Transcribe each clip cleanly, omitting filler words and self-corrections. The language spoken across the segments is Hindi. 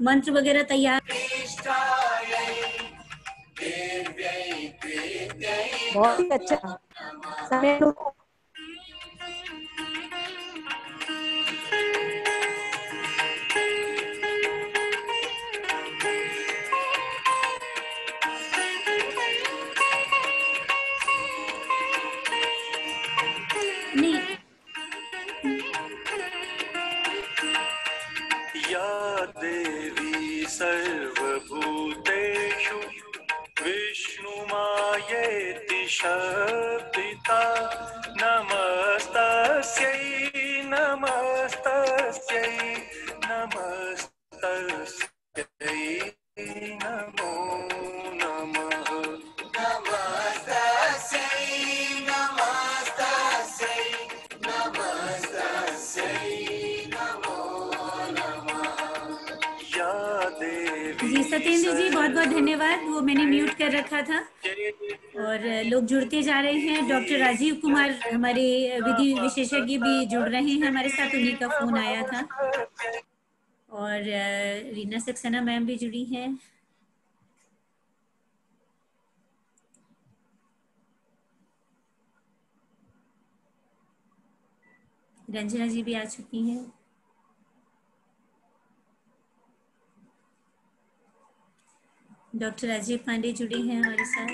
मंत्र वगैरह तैयार। बहुत ही अच्छा समय। या देवी सर्वभूतेषु विष्णुमायेति शब्दिता नमस्तस्यै नमस्तस्यै नमस्तस्यै नमो नमः। जी सत्येंद्र जी बहुत बहुत धन्यवाद। वो मैंने म्यूट कर रखा था और लोग जुड़ते जा रहे हैं। डॉक्टर राजीव कुमार हमारे विधि विशेषज्ञ भी जुड़ रहे हैं हमारे साथ, उन्हीं का फोन आया था। और रीना सक्सेना मैम भी जुड़ी हैं। रंजना जी भी आ चुकी हैं। डॉक्टर राजीव पांडे जुड़े हैं हमारे साथ।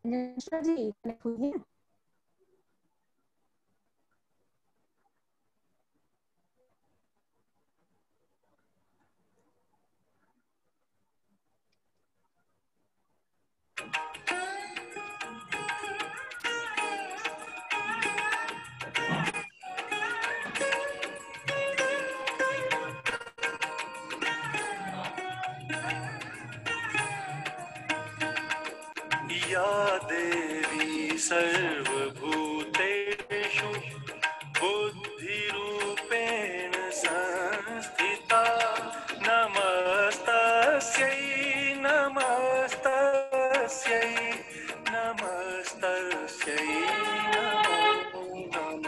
जी कनेक्ट हुई है। या देवी सर्वभूतेषु बुद्धिरूपेण संस्थिता नमस्तस्यै नमस्तस्यै नमस्तस्यै नमो नमः।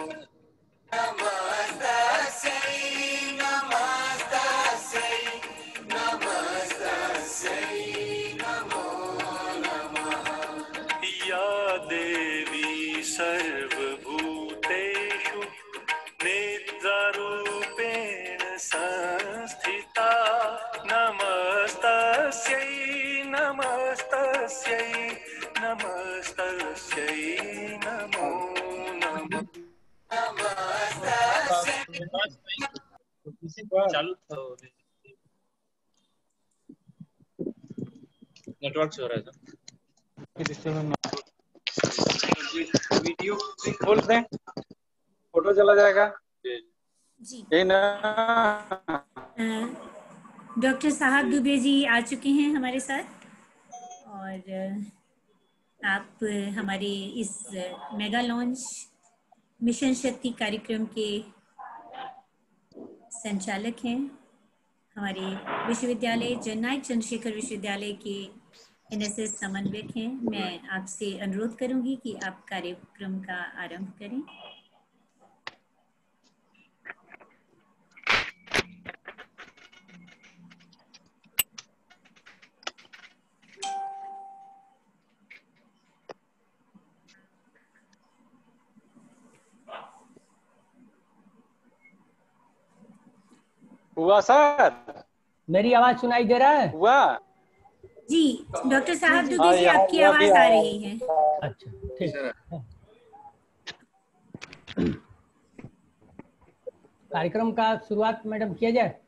या देवी सर्वभूतेषु निद्रारूपेण संस्थिता नमस्तस्यै नमस्तस्यै नमस्तस्यै नमो नमः। चालू नेटवर्क से हो रहा है वीडियो खोल दें, फोटो चला जाएगा जी। ना। डॉक्टर साहब दुबे जी आ चुके हैं हमारे साथ और आप हमारे इस मेगा लॉन्च मिशन शक्ति कार्यक्रम के संचालक हैं। हमारे विश्वविद्यालय जननायक चंद्रशेखर विश्वविद्यालय के एनएसएस समन्वयक हैं। मैं आपसे अनुरोध करूंगी कि आप कार्यक्रम का आरंभ करें। हुआ सर? मेरी आवाज सुनाई दे रहा है? हुआ जी डॉक्टर साहब दुबे जी आपकी आवाज आ रही है। अच्छा ठीक। कार्यक्रम का शुरुआत मैडम किया जाए।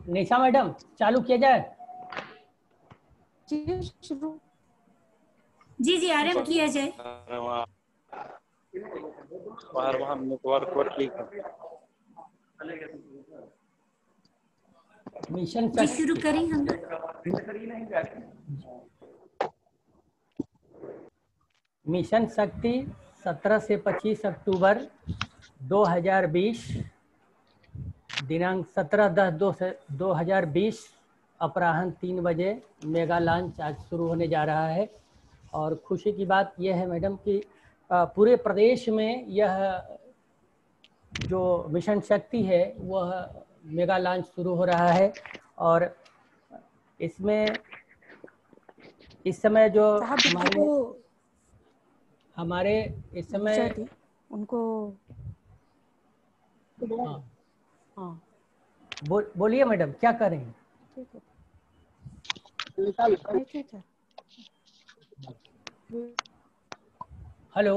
निशा मैडम चालू किया जाए। शुरू। जी जी आरंभ किया जाए। वहाँ नेटवर्क ठीक है। मिशन जी शुरू करें हम। मिशन शक्ति 17 से 25 अक्टूबर 2020 दिनांक 17/10/2020 अपराह्न 3 बजे मेगा लॉन्च आज शुरू होने जा रहा है। और खुशी की बात यह है मैडम कि पूरे प्रदेश में यह जो मिशन शक्ति है वह मेगा लॉन्च शुरू हो रहा है। और इसमें इस समय जो हमारे इस समय उनको हाँ बोलिए मैडम क्या करें। हेलो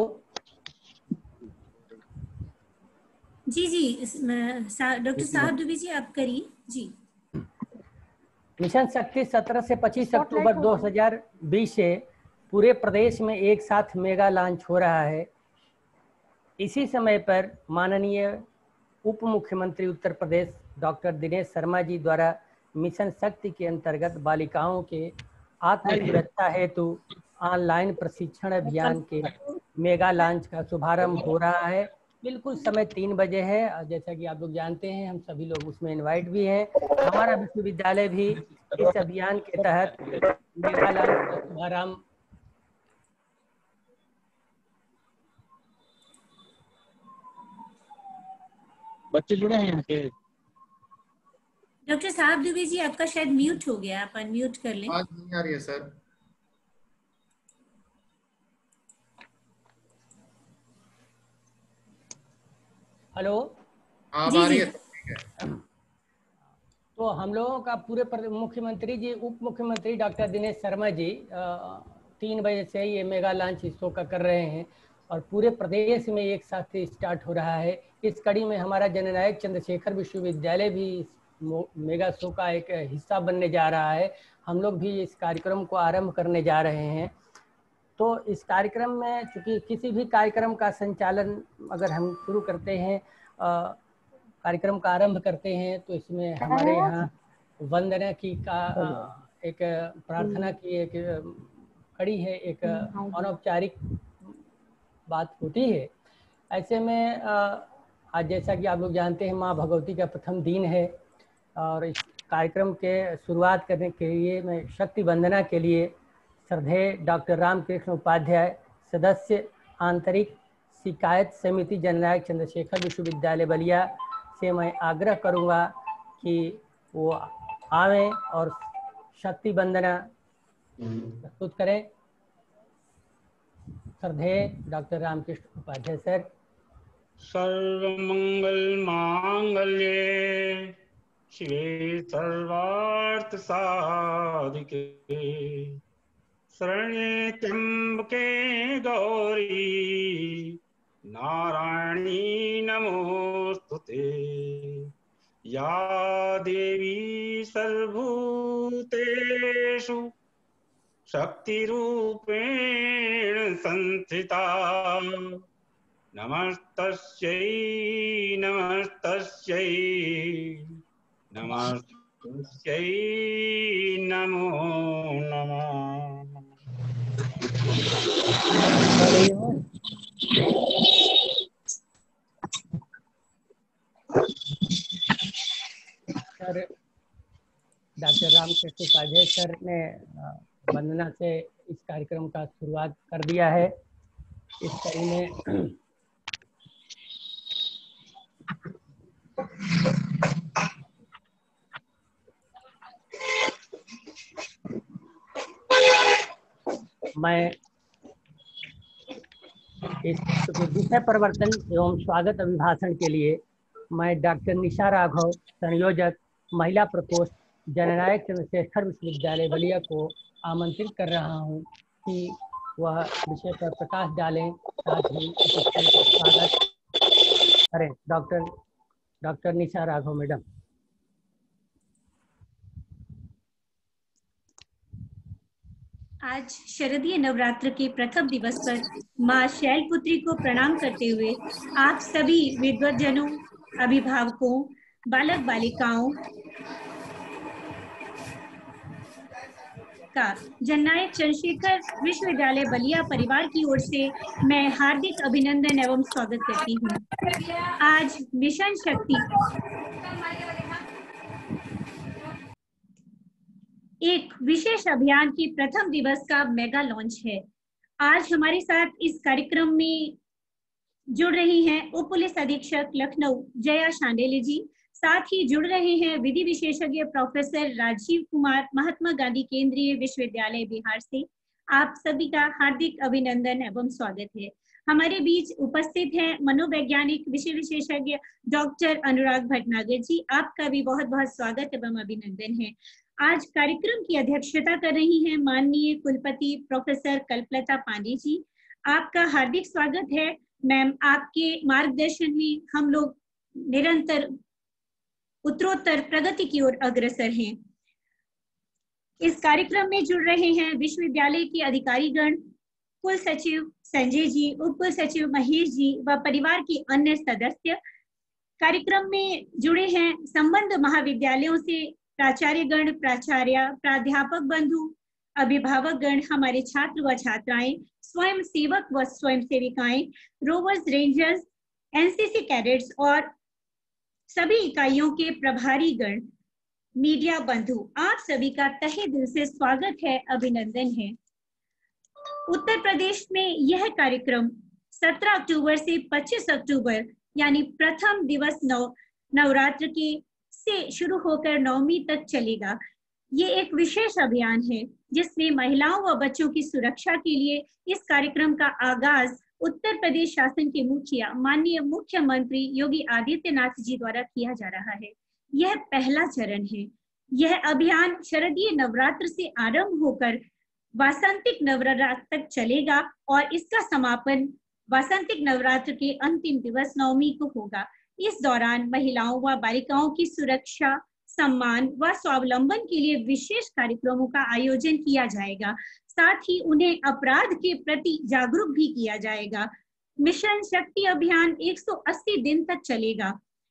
जी डॉक्टर साहब दुबे जी आप करिए जी। मिशन शक्ति 17 से 25 अक्टूबर 2020 से पूरे प्रदेश में एक साथ मेगा लॉन्च हो रहा है। इसी समय पर माननीय उप मुख्यमंत्री उत्तर प्रदेश डॉक्टर दिनेश शर्मा जी द्वारा मिशन शक्ति के अंतर्गत बालिकाओं के आत्मसुरक्षा हेतु ऑनलाइन प्रशिक्षण अभियान के मेगा लॉन्च का शुभारंभ हो रहा है। बिल्कुल समय 3 बजे है और जैसा कि आप लोग जानते हैं हम सभी लोग उसमें इनवाइट भी हैं। हमारा विश्वविद्यालय भी इस अभियान के तहत मेगा लॉन्च का शुभारंभ बच्चे जुड़े हैं यहाँ के। डॉक्टर साहब दुबे जी आपका शायद म्यूट हो गया, आप अनम्यूट कर लें। आवाज नहीं आ रही है सर। हेलो आप आ रही है तो हम लोगों का पूरे मुख्यमंत्री जी उप मुख्यमंत्री डॉक्टर दिनेश शर्मा जी 3 बजे से ये मेगा लॉन्च इस शो का कर रहे हैं और पूरे प्रदेश में एक साथ स्टार्ट हो रहा है। इस कड़ी में हमारा जननायक चंद्रशेखर विश्वविद्यालय भी इस मेगा शो का एक हिस्सा बनने जा रहा है। हम लोग भी इस कार्यक्रम को आरंभ करने जा रहे हैं। तो इस कार्यक्रम में चूँकि किसी भी कार्यक्रम का संचालन अगर हम शुरू करते हैं, कार्यक्रम का आरंभ करते हैं, तो इसमें हमारे यहाँ वंदना की एक प्रार्थना की एक कड़ी है, एक अनौपचारिक बात होती है। ऐसे में आज जैसा कि आप लोग जानते हैं माँ भगवती का प्रथम दिन है और इस कार्यक्रम के शुरुआत करने के लिए मैं शक्ति वंदना के लिए श्रद्धेय डॉक्टर रामकृष्ण उपाध्याय सदस्य आंतरिक शिकायत समिति जननायक चंद्रशेखर विश्वविद्यालय बलिया से मैं आग्रह करूंगा कि वो आवें और शक्ति वंदना प्रस्तुत करें। श्रद्धेय डॉक्टर रामकृष्ण उपाध्याय सर। सर्वमंगल मांगल्ये शिवे सर्वार्थ साधिके शरण्ये त्र्यंबके गौरी नारायणी नमोस्तुते। या देवी सर्वभूतेषु शक्तिरूपेण संस्थिता नमस्तस्यै नमस्तस्यै नमस्तस्यै नमो नमः। Sir doctor Ramakrishna Upadhyay sir ने वंदना से इस कार्यक्रम का शुरुआत कर दिया है। इस कड़ी में मैं इस विषय परिवर्तन एवं स्वागत अभिभाषण के लिए मैं डॉक्टर निशा राघव संयोजक महिला प्रकोष्ठ जननायक चंद्रशेखर विश्वविद्यालय बलिया को आमंत्रित कर रहा हूं कि वह विषय पर प्रकाश डालें, साथ ही स्वागत करें। डॉक्टर निशा राघव मैडम। आज शरदीय नवरात्र के प्रथम दिवस पर माँ शैलपुत्री को प्रणाम करते हुए आप सभी विद्वज्जनों, अभिभावकों, बालक बालिकाओं का जननायक चंद्रशेखर विश्वविद्यालय बलिया परिवार की ओर से मैं हार्दिक अभिनंदन एवं स्वागत करती हूँ। आज मिशन शक्ति एक विशेष अभियान की प्रथम दिवस का मेगा लॉन्च है। आज हमारे साथ इस कार्यक्रम में जुड़ रही हैं उप पुलिस अधीक्षक लखनऊ जया शांडिल्य जी, साथ ही जुड़ रहे हैं विधि विशेषज्ञ प्रोफेसर राजीव कुमार, महात्मा गांधी केंद्रीय विश्वविद्यालय बिहार से। आप सभी का हार्दिक अभिनंदन एवं स्वागत है। हमारे बीच उपस्थित हैं मनोवैज्ञानिक विषय विशेषज्ञ डॉक्टर अनुराग भटनागर जी, आपका भी बहुत बहुत स्वागत एवं अभिनंदन है। आज कार्यक्रम की अध्यक्षता कर रही हैं माननीय कुलपति प्रोफेसर कल्पलता पांडे जी, आपका हार्दिक स्वागत है। मैम, आपके मार्गदर्शन में हम लोग निरंतर उत्तरोत्तर प्रगति की ओर अग्रसर हैं। इस कार्यक्रम में जुड़ रहे हैं विश्वविद्यालय के अधिकारीगण, कुल सचिव संजय जी, उप कुल सचिव महेश जी व परिवार के अन्य सदस्य। कार्यक्रम में जुड़े हैं संबद्ध महाविद्यालयों से प्राचार्यगण, प्राचार्य, प्राध्यापक बंधु, अभिभावक गण, हमारे छात्र व छात्राएं, स्वयं सेवक व स्वयं सेविकाएं, रोवर्स, रेंजर्स, एनसीसी कैडेट्स और सभी इकाइयों के प्रभारी गण, मीडिया बंधु, आप सभी का तहे दिल से स्वागत है, अभिनंदन है। उत्तर प्रदेश में यह कार्यक्रम 17 अक्टूबर से 25 अक्टूबर यानी प्रथम दिवस नवरात्र के से शुरू होकर नवमी तक चलेगा। ये एक विशेष अभियान है जिसमें महिलाओं व बच्चों की सुरक्षा के लिए इस कार्यक्रम का आगाज उत्तर प्रदेश शासन के मुखिया माननीय मुख्यमंत्री योगी आदित्यनाथ जी द्वारा किया जा रहा है। यह पहला चरण है। यह अभियान शरदीय नवरात्र से आरंभ होकर वासंतिक नवरात्र तक चलेगा और इसका समापन वासंतिक नवरात्र के अंतिम दिवस नवमी को होगा। इस दौरान महिलाओं व बालिकाओं की सुरक्षा, सम्मान व स्वावलंबन के लिए विशेष कार्यक्रमों का आयोजन किया जाएगा। साथ ही उन्हें अपराध के प्रति जागरूक भी किया जाएगा। मिशन शक्ति अभियान 180 दिन तक चलेगा,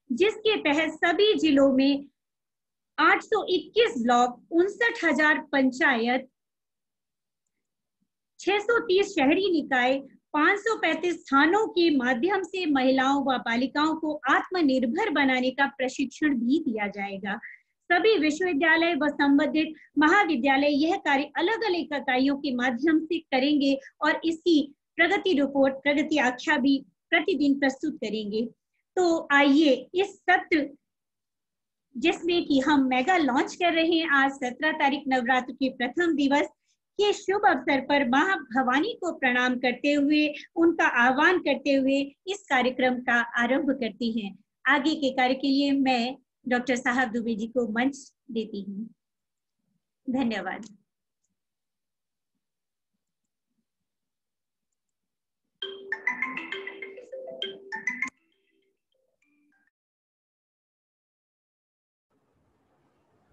जिसके तहत सभी जिलों में 821 ब्लॉक, 59,000 पंचायत, 630 शहरी निकाय, 535 थानों के माध्यम से महिलाओं व बालिकाओं को आत्मनिर्भर बनाने का प्रशिक्षण भी दिया जाएगा। सभी विश्वविद्यालय व संबंधित महाविद्यालय यह कार्य अलग अलग इकाइयों के माध्यम से करेंगे और इसकी प्रगति रिपोर्ट, प्रगति आख्या भी प्रतिदिन प्रस्तुत करेंगे। तो आइए इस सत्र जिसमें कि हम मेगा लॉन्च कर रहे हैं आज 17 तारीख नवरात्र के प्रथम दिवस के शुभ अवसर पर मां भवानी को प्रणाम करते हुए, उनका आह्वान करते हुए इस कार्यक्रम का आरंभ करते हैं। आगे के कार्य के लिए मैं डॉक्टर साहब दुबे जी को मंच देती हूँ। धन्यवाद।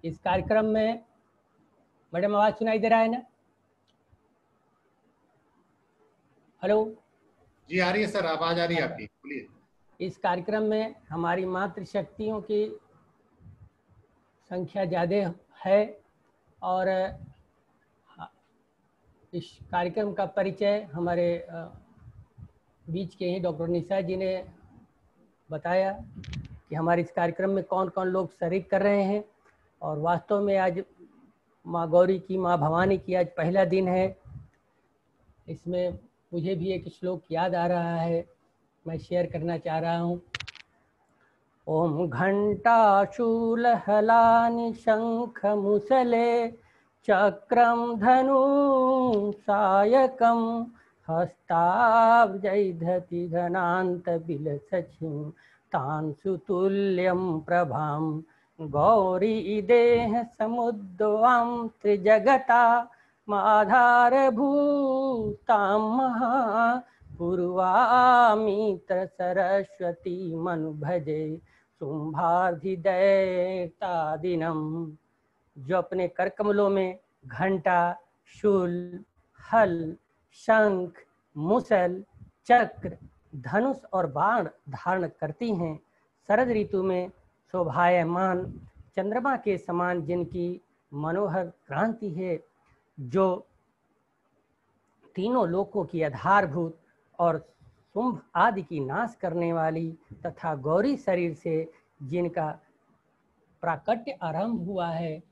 इस कार्यक्रम में मैडम आवाज सुनाई दे रहा है ना? हेलो जी, आ रही है सर, आवाज आ रही है आपकी, बोलिए। इस कार्यक्रम में हमारी मातृशक्तियों की संख्या ज़्यादा है और इस कार्यक्रम का परिचय हमारे बीच के ही डॉक्टर निशा जी ने बताया कि हमारे इस कार्यक्रम में कौन कौन लोग शरीक कर रहे हैं। और वास्तव में आज माँ गौरी की, माँ भवानी की आज पहला दिन है। इसमें मुझे भी एक श्लोक याद आ रहा है, मैं शेयर करना चाह रहा हूँ। ओम घंटा शूल हलानि शंख मुसले चक्रम धनु सायकम हस्ताब्जैधति घनांत बिलसचिं तांसुतुल्यं प्रभां गौरी देह समुद्वां त्रिजगता माधारभूतां महा पूर्वामित्र सरस्वती मनु भजे शुंभाधिदैतादिनम। जो अपने कर कमलों में घंटा, शूल, हल, शंख, मुसल, चक्र, धनुष और बाण धारण करती हैं, शरद ऋतु में शोभायमान चंद्रमा के समान जिनकी मनोहर क्रांति है, जो तीनों लोकों की आधारभूत और शुंभ आदि की नाश करने वाली तथा गौरी शरीर से जिनका प्राकट्य आरंभ हुआ है,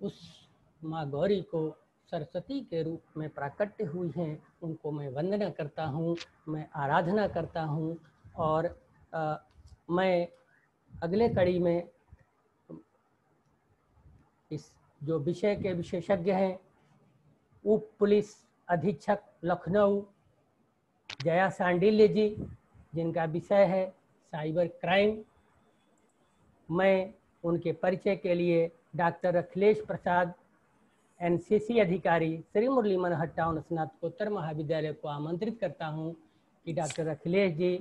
उस माँ गौरी को सरस्वती के रूप में प्राकट्य हुई हैं, उनको मैं वंदना करता हूँ, मैं आराधना करता हूँ। और मैं अगले कड़ी में इस जो विषय के विशेषज्ञ हैं, उप पुलिस अधीक्षक लखनऊ जया सांडिल्य जी, जिनका विषय है साइबर क्राइम, मैं उनके परिचय के लिए डॉक्टर अखिलेश प्रसाद एनसीसी अधिकारी श्री मुरली मनोहर टाउन स्नातकोत्तर महाविद्यालय को आमंत्रित करता हूं कि डॉक्टर अखिलेश जी।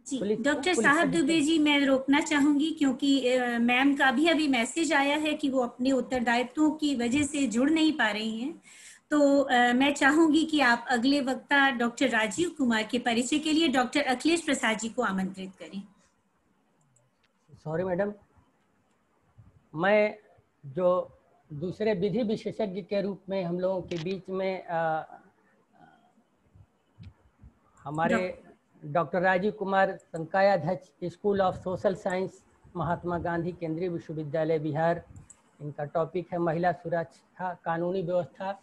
जी डॉक्टर साहब दुबे जी, मैं रोकना चाहूंगी क्योंकि मैम का भी अभी मैसेज आया है कि वो अपने उत्तरदायित्वों की वजह से जुड़ नहीं पा रही हैं। तो मैं चाहूंगी कि आप अगले वक्ता डॉक्टर राजीव कुमार के परिचय के लिए डॉक्टर अखिलेश प्रसाद जी को आमंत्रित करें। सॉरी मैडम, मैं जो दूसरे विधि विशेषज्ञ के रूप में हम लोगों के बीच में हमारे डॉक्टर राजीव कुमार, संकायाध्यक्ष school of social science, Mahatma Gandhi केंद्रीय विश्वविद्यालय बिहार, इनका टॉपिक है महिला सुरक्षा कानूनी व्यवस्था।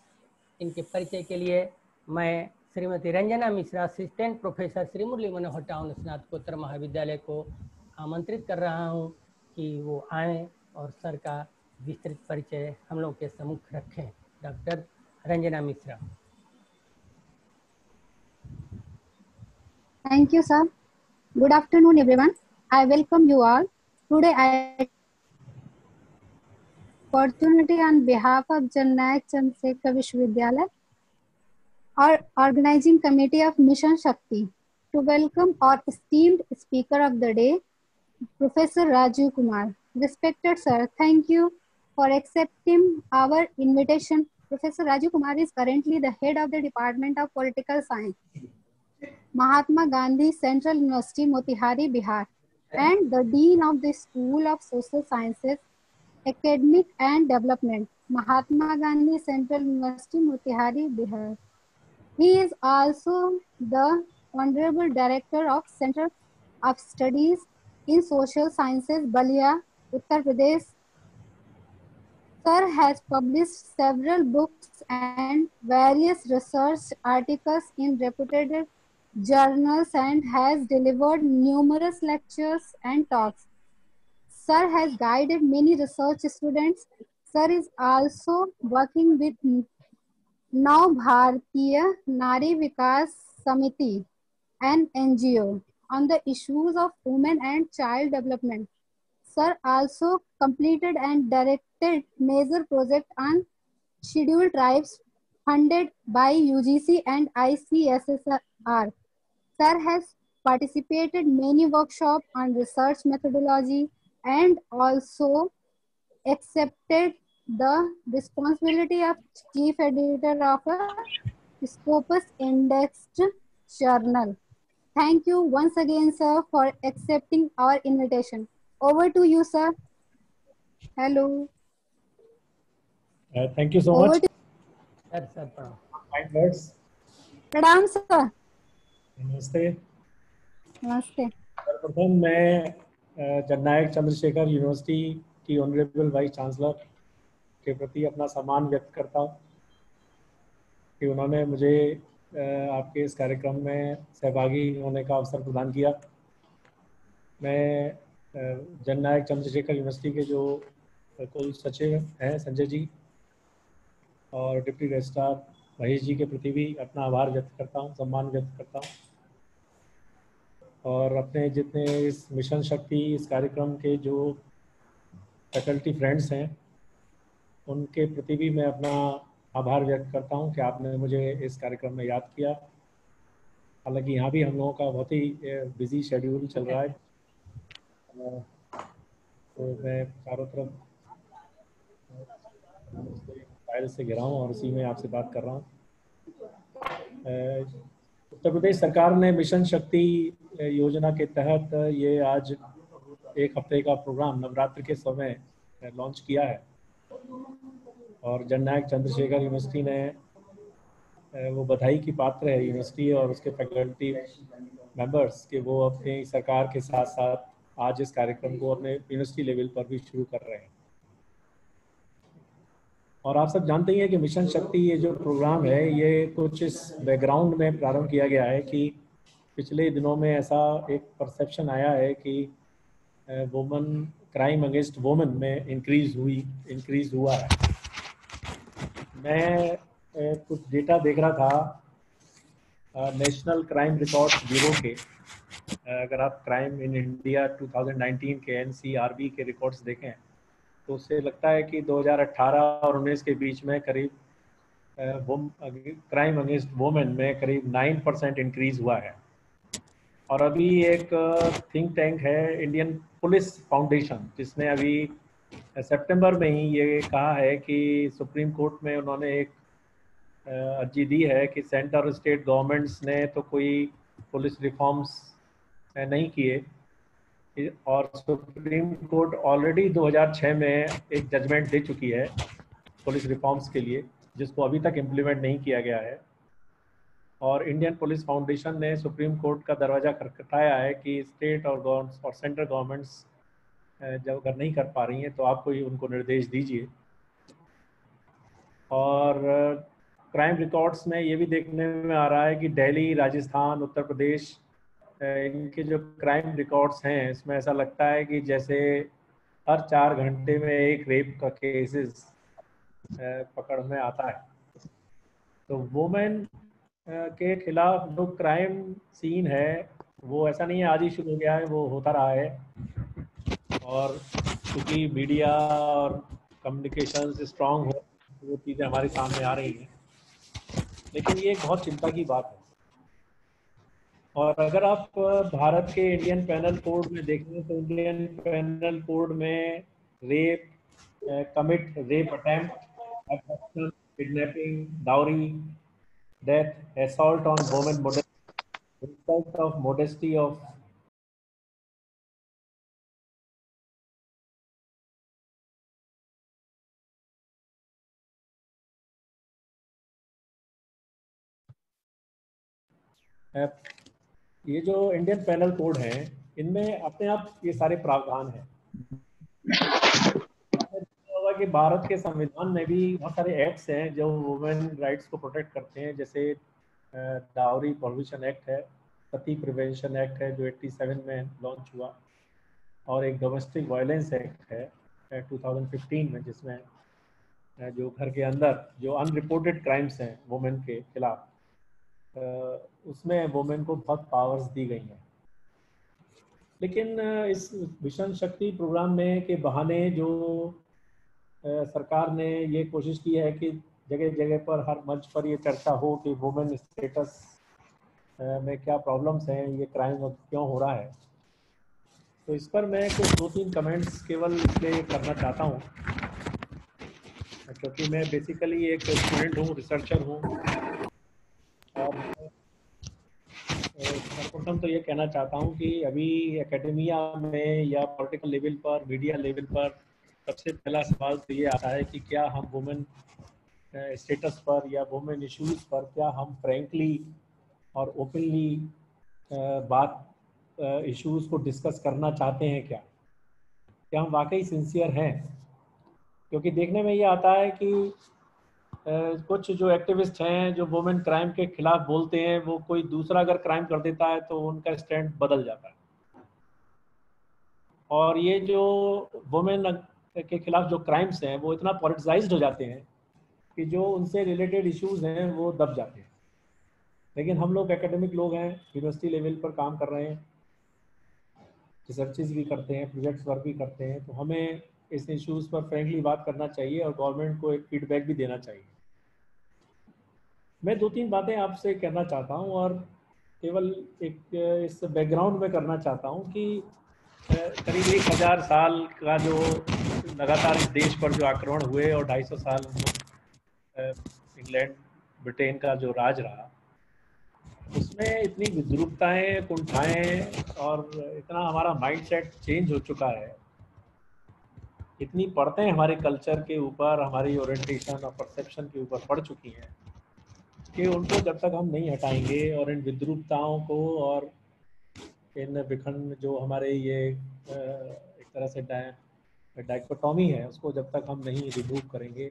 इनके परिचय के लिए मैं Shrimati Ranjana Mishra, assistant professor Shri Murli Manohar town स्नातकोत्तर महाविद्यालय को आमंत्रित कर रहा हूं कि वो आएँ और सर का विस्तृत परिचय हम लोग के सम्मुख रखें। Doctor Ranjana Mishra. Thank you, sir. Good afternoon, everyone. I welcome you all. Today, I opportunity on behalf of Jannayak Chandrasekhar Vishwavidyalaya, our organizing committee of Mission Shakti, to welcome our esteemed speaker of the day, Professor Rajiv Kumar. Respected sir, thank you for accepting our invitation. Professor Rajiv Kumar is currently the head of the Department of Political Science, Mahatma Gandhi Central University, Motihari, Bihar, and the Dean of the School of Social Sciences, Academic and Development, Mahatma Gandhi Central University, Motihari, Bihar. He is also the Honorable Director of Center of Studies in Social Sciences, Balia, Uttar Pradesh. Sir has published several books and various research articles in reputed journals and has delivered numerous lectures and talks. Sir has guided many research students. Sir is also working with Now Bharatiya Nari Vikas Samiti, an NGO, on the issues of women and child development. Sir also completed and directed major project on scheduled tribes funded by UGC and ICSSR. Sir has participated many workshops on research methodology and also accepted the responsibility of chief editor of a Scopus indexed journal. Thank you once again, sir, for accepting our invitation. Over to you, sir. Hello. Thank you so Over much. Sir Kind words. प्रणाम सर। नमस्ते। नमस्ते। सर्वप्रथम मैं जननायक चंद्रशेखर यूनिवर्सिटी की ऑनरेबल वाइस चांसलर के प्रति अपना सम्मान व्यक्त करता हूँ कि उन्होंने मुझे आपके इस कार्यक्रम में सहभागी होने का अवसर प्रदान किया। मैं जननायक चंद्रशेखर यूनिवर्सिटी के जो कुल सचिव हैं संजय जी और डिप्टी रजिस्ट्रार महेश जी के प्रति भी अपना आभार व्यक्त करता हूँ, सम्मान व्यक्त करता हूँ। और अपने जितने इस मिशन शक्ति इस कार्यक्रम के जो फैकल्टी फ्रेंड्स हैं उनके प्रति भी मैं अपना आभार व्यक्त करता हूं कि आपने मुझे इस कार्यक्रम में याद किया। हालांकि यहाँ भी हम लोगों का बहुत ही बिजी शेड्यूल चल रहा है, तो मैं चारों तरफ फाइल से घिरा हूँ और उसी में आपसे बात कर रहा हूँ। उत्तर प्रदेश सरकार ने मिशन शक्ति योजना के तहत ये आज एक हफ्ते का प्रोग्राम नवरात्र के समय लॉन्च किया है और जननायक चंद्रशेखर यूनिवर्सिटी ने वो बधाई की पात्र है यूनिवर्सिटी और उसके फैकल्टी मेंबर्स कि वो अपनी सरकार के साथ साथ आज इस कार्यक्रम को अपने यूनिवर्सिटी लेवल पर भी शुरू कर रहे हैं। और आप सब जानते ही हैं कि मिशन शक्ति ये जो प्रोग्राम है ये कुछ इस बैकग्राउंड में प्रारंभ किया गया है कि पिछले दिनों में ऐसा एक परसेप्शन आया है कि वुमन क्राइम अगेंस्ट वुमेन में इंक्रीज हुआ है। मैं कुछ डेटा देख रहा था नेशनल क्राइम रिकॉर्ड्स ब्यूरो के। अगर आप क्राइम इन इंडिया 2019 के NCRB के रिकॉर्ड्स देखें तो उससे लगता है कि 2018 और 19 के बीच में करीब क्राइम अगेंस्ट वुमेन में करीब 9% इंक्रीज हुआ है। और अभी एक थिंक टैंक है इंडियन पुलिस फाउंडेशन, जिसने अभी सितंबर में ही ये कहा है कि सुप्रीम कोर्ट में उन्होंने एक अर्जी दी है कि सेंटर और स्टेट गवर्नमेंट्स ने तो कोई पुलिस रिफॉर्म्स नहीं किए और सुप्रीम कोर्ट ऑलरेडी 2006 में एक जजमेंट दे चुकी है पुलिस रिफॉर्म्स के लिए, जिसको अभी तक इम्प्लीमेंट नहीं किया गया है। और इंडियन पुलिस फाउंडेशन ने सुप्रीम कोर्ट का दरवाज़ा खटखटाया है कि स्टेट और सेंट्रल गवर्नमेंट्स जब अगर नहीं कर पा रही हैं तो आप कोई उनको निर्देश दीजिए। और क्राइम रिकॉर्ड्स में ये भी देखने में आ रहा है कि दिल्ली, राजस्थान, उत्तर प्रदेश, इनके जो क्राइम रिकॉर्ड्स हैं इसमें ऐसा लगता है कि जैसे हर 4 घंटे में एक रेप का केसेस पकड़ में आता है। तो वुमेन के खिलाफ जो क्राइम सीन है वो ऐसा नहीं है आज ही शुरू हो गया है, वो होता रहा है। और क्योंकि मीडिया और कम्युनिकेशन स्ट्रांग हो वो चीज़ें हमारे सामने आ रही हैं, लेकिन ये एक बहुत चिंता की बात है। और अगर आप भारत के इंडियन पेनल कोड में देखें तो इंडियन पेनल कोड में rape, commit rape attempt, abduction, kidnapping, dowry, death, assault on women, insult of modesty of ये जो इंडियन पेनल कोड हैं इनमें अपने आप ये सारे प्रावधान हैं। होगा कि भारत के संविधान में भी बहुत सारे एक्ट्स हैं जो वुमेन राइट्स को प्रोटेक्ट करते हैं, जैसे डाउरी प्रोहिबिशन एक्ट है, सती प्रिवेंशन एक्ट है जो 87 में लॉन्च हुआ, और एक डोमेस्टिक वायलेंस एक्ट है 2015 में, जिसमें जो घर के अंदर जो अनरिपोर्टेड क्राइम्स हैं वुमेन के खिलाफ उसमें वुमेन को बहुत पावर्स दी गई हैं। लेकिन इस मिशन शक्ति प्रोग्राम में के बहाने जो सरकार ने ये कोशिश की है कि जगह जगह पर हर मंच पर ये चर्चा हो कि वुमेन स्टेटस में क्या प्रॉब्लम्स हैं, ये क्राइम क्यों हो रहा है। तो इस पर मैं कुछ 2-3 कमेंट्स केवल इसलिए करना चाहता हूँ क्योंकि मैं बेसिकली एक स्टूडेंट हूँ, रिसर्चर हूँ। और सर्वप्रथम तो ये कहना चाहता हूँ कि अभी एकेडमिया में या पॉलिटिकल लेवल पर, मीडिया लेवल पर सबसे पहला सवाल तो ये आता है कि क्या हम वुमेन स्टेटस पर या वुमेन इश्यूज पर क्या हम फ्रैंकली और ओपनली बात इश्यूज को डिस्कस करना चाहते हैं, क्या हम वाकई सिंसियर हैं। क्योंकि देखने में ये आता है कि कुछ जो एक्टिविस्ट हैं जो वुमेन क्राइम के खिलाफ बोलते हैं, वो कोई दूसरा अगर क्राइम कर देता है तो उनका स्टैंड बदल जाता है। और ये जो वुमेन के खिलाफ जो क्राइम्स हैं वो इतना पॉलिटिसाइज्ड हो जाते हैं कि जो उनसे रिलेटेड इश्यूज हैं वो दब जाते हैं। लेकिन हम लोग एकेडमिक लोग हैं, यूनिवर्सिटी लेवल पर काम कर रहे हैं, रिसर्चेस भी करते हैं, प्रोजेक्ट्स वर्क भी करते हैं, तो हमें इस इश्यूज़ पर फ्रेंकली बात करना चाहिए और गवर्नमेंट को एक फीडबैक भी देना चाहिए। मैं 2-3 बातें आपसे कहना चाहता हूं और केवल एक इस बैकग्राउंड में करना चाहता हूं कि करीब 1000 साल का जो लगातार इस देश पर जो आक्रमण हुए और 250 साल इंग्लैंड ब्रिटेन का जो राज रहा, उसमें इतनी विद्रूपताएं, कुंठाएं और इतना हमारा माइंडसेट चेंज हो चुका है, इतनी परतें हमारे कल्चर के ऊपर, हमारी ओरिएंटेशन और परसेप्शन के ऊपर पड़ चुकी हैं कि उनको जब तक हम नहीं हटाएंगे और इन विद्रूपताओं को और इन विखंड जो हमारे ये एक तरह से डाइकोटॉमी है उसको जब तक हम नहीं रिमूव करेंगे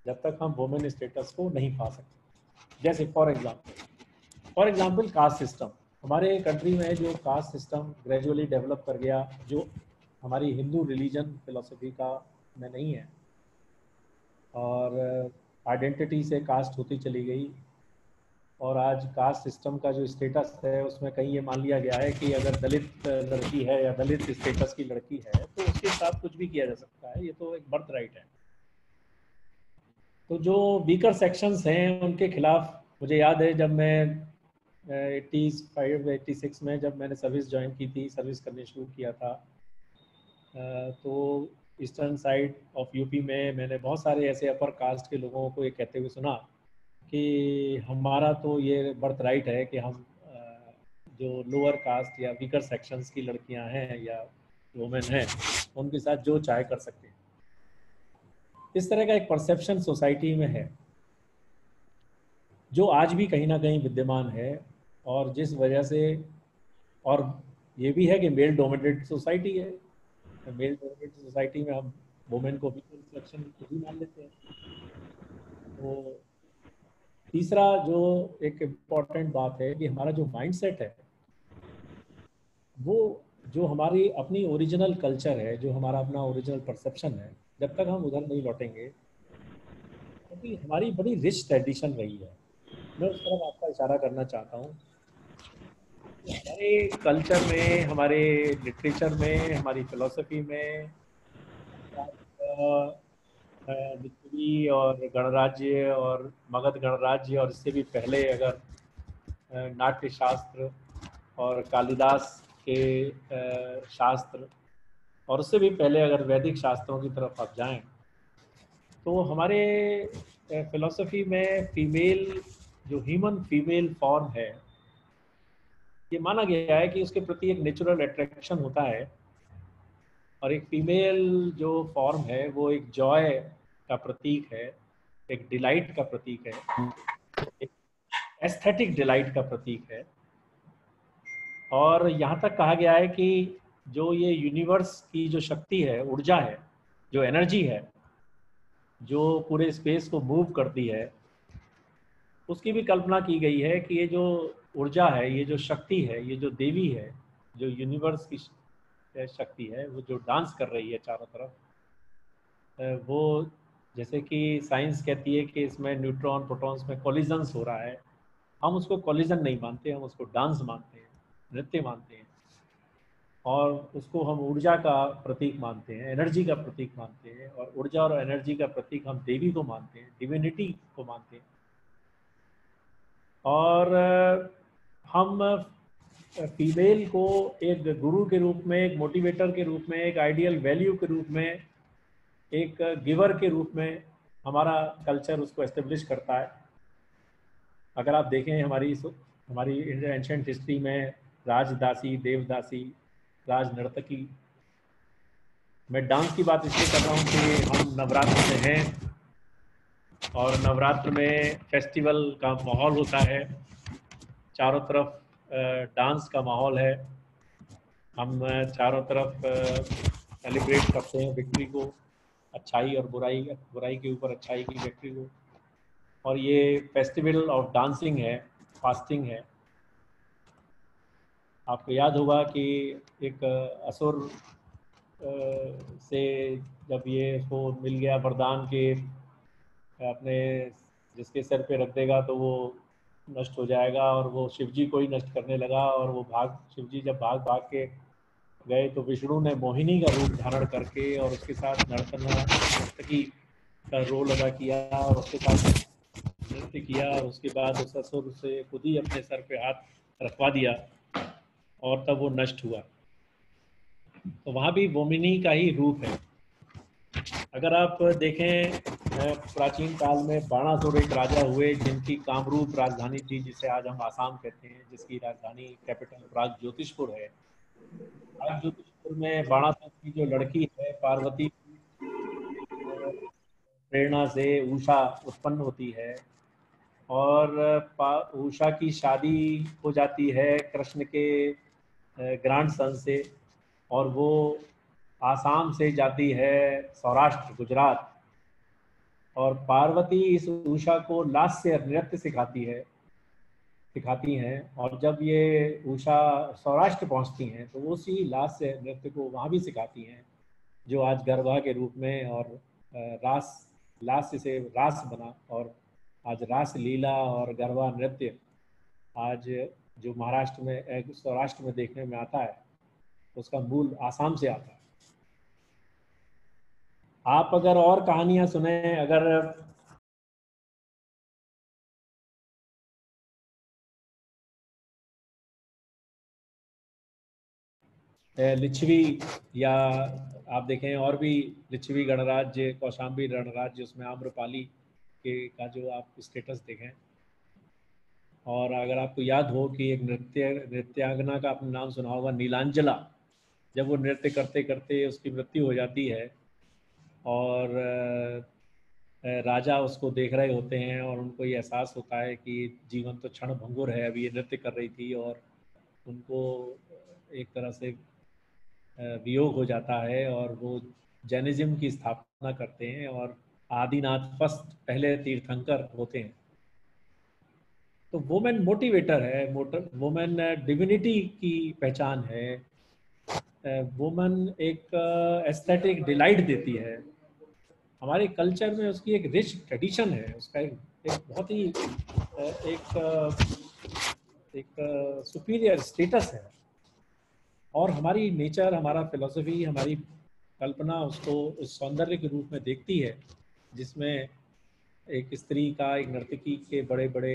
जब तक हम वुमेन स्टेटस को नहीं पा सकते। जैसे फॉर एग्जाम्पल कास्ट सिस्टम, हमारे कंट्री में जो कास्ट सिस्टम ग्रेजुअली डेवलप कर गया, जो हमारी हिंदू रिलीजन फिलोसफी का में नहीं है, और आइडेंटिटी से कास्ट होती चली गई, और आज कास्ट सिस्टम का जो स्टेटस है उसमें कहीं ये मान लिया गया है कि अगर दलित लड़की है या दलित स्टेटस की लड़की है तो उसके साथ कुछ भी किया जा सकता है, ये तो एक बर्थ राइट है। तो जो वीकर सेक्शंस हैं उनके खिलाफ, मुझे याद है जब मैं 85-86 में जब मैंने सर्विस ज्वाइन की थी, सर्विस करने शुरू किया था, तो ईस्टर्न साइड ऑफ यूपी में मैंने बहुत सारे ऐसे अपर कास्ट के लोगों को ये कहते हुए सुना कि हमारा तो ये बर्थ राइट है कि हम जो लोअर कास्ट या वीकर सेक्शंस की लड़कियां हैं या वुमेन हैं उनके साथ जो चाहे कर सकते हैं। इस तरह का एक परसेप्शन सोसाइटी में है जो आज भी कहीं ना कहीं विद्यमान है, और जिस वजह से, और ये भी है कि मेल डोमिनेटेड सोसाइटी है, मेल डोमिनेटेड सोसाइटी में हम वुमेन को भी सेक्शन खुद ही मान लेते हैं। तो तीसरा जो एक इम्पॉर्टेंट बात है कि हमारा जो माइंडसेट है, वो जो हमारी अपनी ओरिजिनल कल्चर है, जो हमारा अपना ओरिजिनल परसेप्शन है, जब तक हम उधर नहीं लौटेंगे, क्योंकि हमारी बड़ी रिच ट्रेडिशन रही है। मैं उस तरफ आपका इशारा करना चाहता हूँ। हमारे कल्चर में, हमारे लिटरेचर में, हमारी फिलॉसफी में लिच्छवी और गणराज्य और मगध गणराज्य, और इससे भी पहले अगर नाट्य शास्त्र और कालिदास के शास्त्र, और उससे भी पहले अगर वैदिक शास्त्रों की तरफ आप जाएं, तो हमारे फिलॉसफी में फीमेल, जो ह्यूमन फीमेल फॉर्म है, ये माना गया है कि उसके प्रति एक नेचुरल अट्रैक्शन होता है, और एक फीमेल जो फॉर्म है वो एक जॉय का प्रतीक है, एक डिलाइट का प्रतीक है, एक एस्थेटिक डिलाइट का प्रतीक है। और यहाँ तक कहा गया है कि जो ये यूनिवर्स की जो शक्ति है, ऊर्जा है, जो एनर्जी है, जो पूरे स्पेस को मूव करती है, उसकी भी कल्पना की गई है कि ये जो ऊर्जा है, ये जो शक्ति है, ये जो देवी है, जो यूनिवर्स की शक्ति है, वो जो डांस कर रही है चारों तरफ, वो जैसे कि साइंस कहती है कि इसमें न्यूट्रॉन प्रोटॉन्स में कोलिजन्स हो रहा है, हम उसको कोलिजन नहीं मानते, हम उसको डांस मानते हैं, नृत्य मानते हैं, और उसको हम ऊर्जा का प्रतीक मानते हैं, एनर्जी का प्रतीक मानते हैं, और ऊर्जा और एनर्जी का प्रतीक हम देवी को मानते हैं, डिविनिटी को मानते हैं। और हम फीमेल को एक गुरु के रूप में, एक मोटिवेटर के रूप में, एक आइडियल वैल्यू के रूप में, एक गिवर के रूप में हमारा कल्चर उसको एस्टेब्लिश करता है। अगर आप देखें हमारी एंशिएंट हिस्ट्री में राजदासी, देवदासी, राज नर्तकी, मैं डांस की बात इसलिए कर रहा हूँ कि हम नवरात्र में हैं, और नवरात्र में फेस्टिवल का माहौल होता है, चारों तरफ डांस का माहौल है, हम चारों तरफ सेलिब्रेट करते हैं विक्ट्री को, अच्छाई और बुराई के ऊपर अच्छाई की विक्ट्री को। और ये फेस्टिवल ऑफ डांसिंग है, फास्टिंग है। आपको याद होगा कि एक असुर से जब ये उसको मिल गया वरदान के अपने जिसके सर पे रख देगा तो वो नष्ट हो जाएगा, और वो शिवजी को ही नष्ट करने लगा, और वो शिवजी जब भाग के गए तो विष्णु ने मोहिनी का रूप धारण करके और उसके साथ नर्तकी का रोल अदा किया और उसके साथ नृत्य किया, और उसके बाद उस असुर से खुद ही अपने सर पे हाथ रखवा दिया और तब वो नष्ट हुआ। तो वहाँ भी वोमिनी का ही रूप है। अगर आप देखें प्राचीन काल में बाणासुर एक राजा हुए जिनकी कामरूप राजधानी थी, जिसे आज हम आसाम कहते हैं, जिसकी राजधानी कैपिटल प्राग ज्योतिषपुर है। प्राग ज्योतिषपुर में बाणासुर की जो लड़की है पार्वती, प्रेरणा से उषा उत्पन्न होती है, और उषा की शादी हो जाती है कृष्ण के ग्रैंडसन से, और वो आसाम से जाती है सौराष्ट्र, गुजरात, और पार्वती इस उषा को लास्य नृत्य सिखाती हैं। और जब ये उषा सौराष्ट्र पहुंचती हैं तो उसी लास्य नृत्य को वहाँ भी सिखाती हैं, जो आज गरबा के रूप में और लास्य से रास बना, और आज रास लीला और गरबा नृत्य आज जो महाराष्ट्र में सौराष्ट्र में देखने में आता है, उसका मूल आसाम से आता है। आप अगर और कहानियां सुने, अगर लिच्छवी या आप देखें और भी लिच्छवी गणराज्य, कौशाम्बी गणराज्य, उसमें आम्रपाली के का जो आप स्टेटस देखें, और अगर आपको याद हो कि एक नृत्यांगना का आपने नाम सुना होगा, नीलांजला, जब वो नृत्य करते करते उसकी मृत्यु हो जाती है और राजा उसको देख रहे होते हैं और उनको ये एहसास होता है कि जीवन तो क्षण भंगुर है, अभी ये नृत्य कर रही थी, और उनको एक तरह से वियोग हो जाता है और वो जैनिज्म की स्थापना करते हैं और आदिनाथ फर्स्ट पहले तीर्थंकर होते हैं। तो वुमेन मोटिवेटर है, वुमेन डिविनिटी की पहचान है, वुमेन एक एस्थेटिक डिलाइट देती है। हमारे कल्चर में उसकी एक रिच ट्रेडिशन है, उसका एक बहुत ही एक सुपीरियर स्टेटस है, और हमारी नेचर, हमारा फिलॉसफी, हमारी कल्पना उसको उस सौंदर्य के रूप में देखती है, जिसमें एक स्त्री का, एक नर्तकी के बड़े बड़े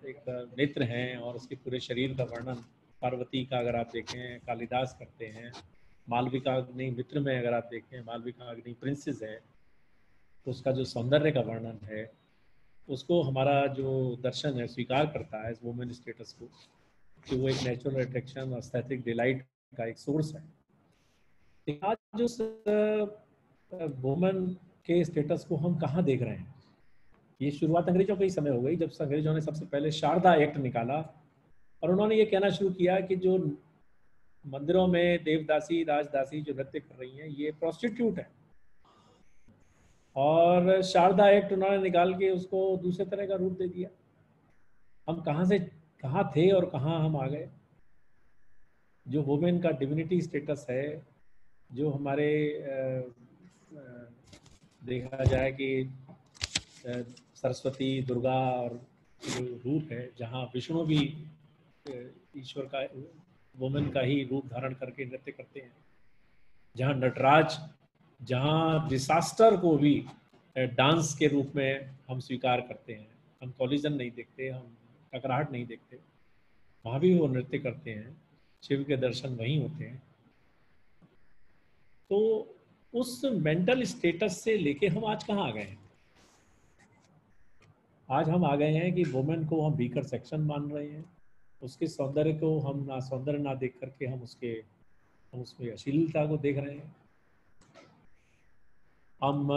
एक नेत्र हैं और उसके पूरे शरीर का वर्णन पार्वती का अगर आप देखें कालिदास करते हैं। मालविका अग्नि मित्र में अगर आप देखें, मालविका अग्नि प्रिंसेस है, तो उसका जो सौंदर्य का वर्णन है, उसको हमारा जो दर्शन है स्वीकार करता है इस वुमेन स्टेटस को, कि वो एक नेचुरल अट्रैक्शन और एस्थेटिक डिलाइट का एक सोर्स है। आज उस वुमेन के स्टेटस को हम कहाँ देख रहे हैं? ये शुरुआत अंग्रेजों के ही समय हो गई, जब अंग्रेजों ने सबसे पहले शारदा एक्ट निकाला और उन्होंने ये कहना शुरू किया कि जो मंदिरों में देवदासी, राजदासी जो नृत्य कर रही हैं, ये प्रोस्टिट्यूट है। और शारदा एक्ट उन्होंने निकाल के उसको दूसरे तरह का रूप दे दिया। हम कहाँ थे और कहाँ हम आ गए। जो वुमेन का डिविनिटी स्टेटस है, जो हमारे देखा जाए कि सरस्वती, दुर्गा और जो रूप है, जहाँ विष्णु भी ईश्वर का, वुमेन का ही रूप धारण करके नृत्य करते हैं, जहाँ नटराज, जहाँ डिसास्टर को भी डांस के रूप में हम स्वीकार करते हैं, हम कॉलिजन नहीं देखते, हम टकराहट नहीं देखते, वहाँ भी वो नृत्य करते हैं, शिव के दर्शन वहीं होते हैं। तो उस मेंटल स्टेटस से लेके हम आज कहाँ आ गए हैं? आज हम आ गए हैं कि वुमेन को हम वीकर सेक्शन मान रहे हैं, उसके सौंदर्य को हम सौंदर्य ना देख करके हम उसमें अश्लीलता को देख रहे हैं। हम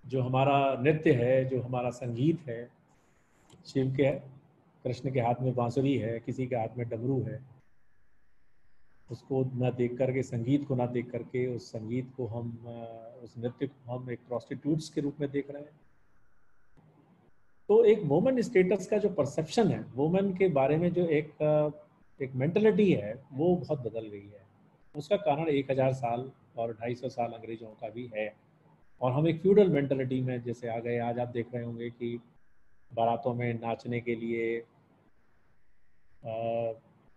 जो हमारा नृत्य है, जो हमारा संगीत है, शिव के, कृष्ण के हाथ में बांसुरी है, किसी के हाथ में डमरू है, उसको ना देख करके, संगीत को ना देख करके, उस संगीत को हम, उस नृत्य को हम एक प्रोस्टिट्यूट्स के रूप में देख रहे हैं। तो एक वुमेन स्टेटस का जो परसेप्शन है, वुमेन के बारे में जो एक मेंटलिटी है, वो बहुत बदल गई है। उसका कारण 1000 साल और 250 साल अंग्रेजों का भी है, और हम एक फ्यूडल मेंटलिटी में जैसे आ गए। आज आप देख रहे होंगे कि बारातों में नाचने के लिए,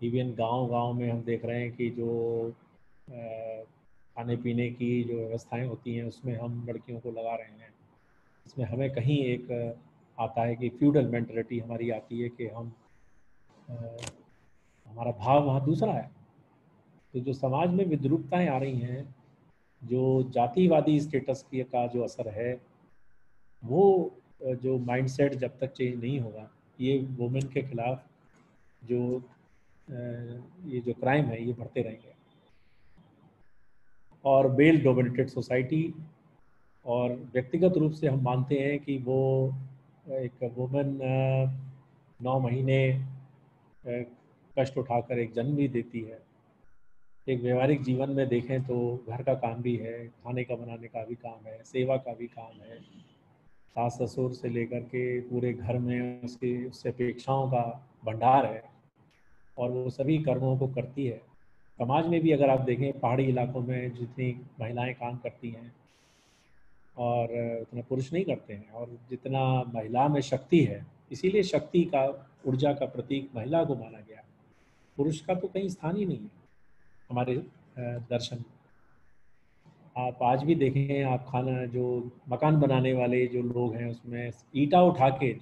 इवन गांव में हम देख रहे हैं कि जो खाने पीने की जो व्यवस्थाएं होती हैं, उसमें हम लड़कियों को लगा रहे हैं। इसमें हमें कहीं एक आता है कि फ्यूडल मेंटलिटी हमारी आती है कि हम हमारा भाव वहाँ दूसरा है। तो जो समाज में विद्रूपताएं आ रही हैं, जो जातिवादी स्टेटस की का जो असर है, वो जो माइंडसेट जब तक चेंज नहीं होगा, ये वुमेन के खिलाफ जो ये जो क्राइम है, ये बढ़ते रहेंगे। और मेल डोमिनेटेड सोसाइटी, और व्यक्तिगत रूप से हम मानते हैं कि वो एक वुमेन 9 महीने कष्ट उठाकर एक जन्म भी देती है, एक व्यवहारिक जीवन में देखें तो घर का काम भी है, खाने का बनाने का भी काम है, सेवा का भी काम है, सास ससुर से लेकर के पूरे घर में उससे अपेक्षाओं का भंडार है और वो सभी कर्मों को करती है। समाज में भी अगर आप देखें पहाड़ी इलाकों में जितनी महिलाएं काम करती हैं और उतना पुरुष नहीं करते हैं, और जितना महिला में शक्ति है, इसीलिए शक्ति का, ऊर्जा का प्रतीक महिला को माना गया। पुरुष का तो कहीं स्थान ही नहीं है हमारे दर्शन। आप आज भी देखें, आप खाना जो मकान बनाने वाले जो लोग हैं उसमें ईंटा उठा के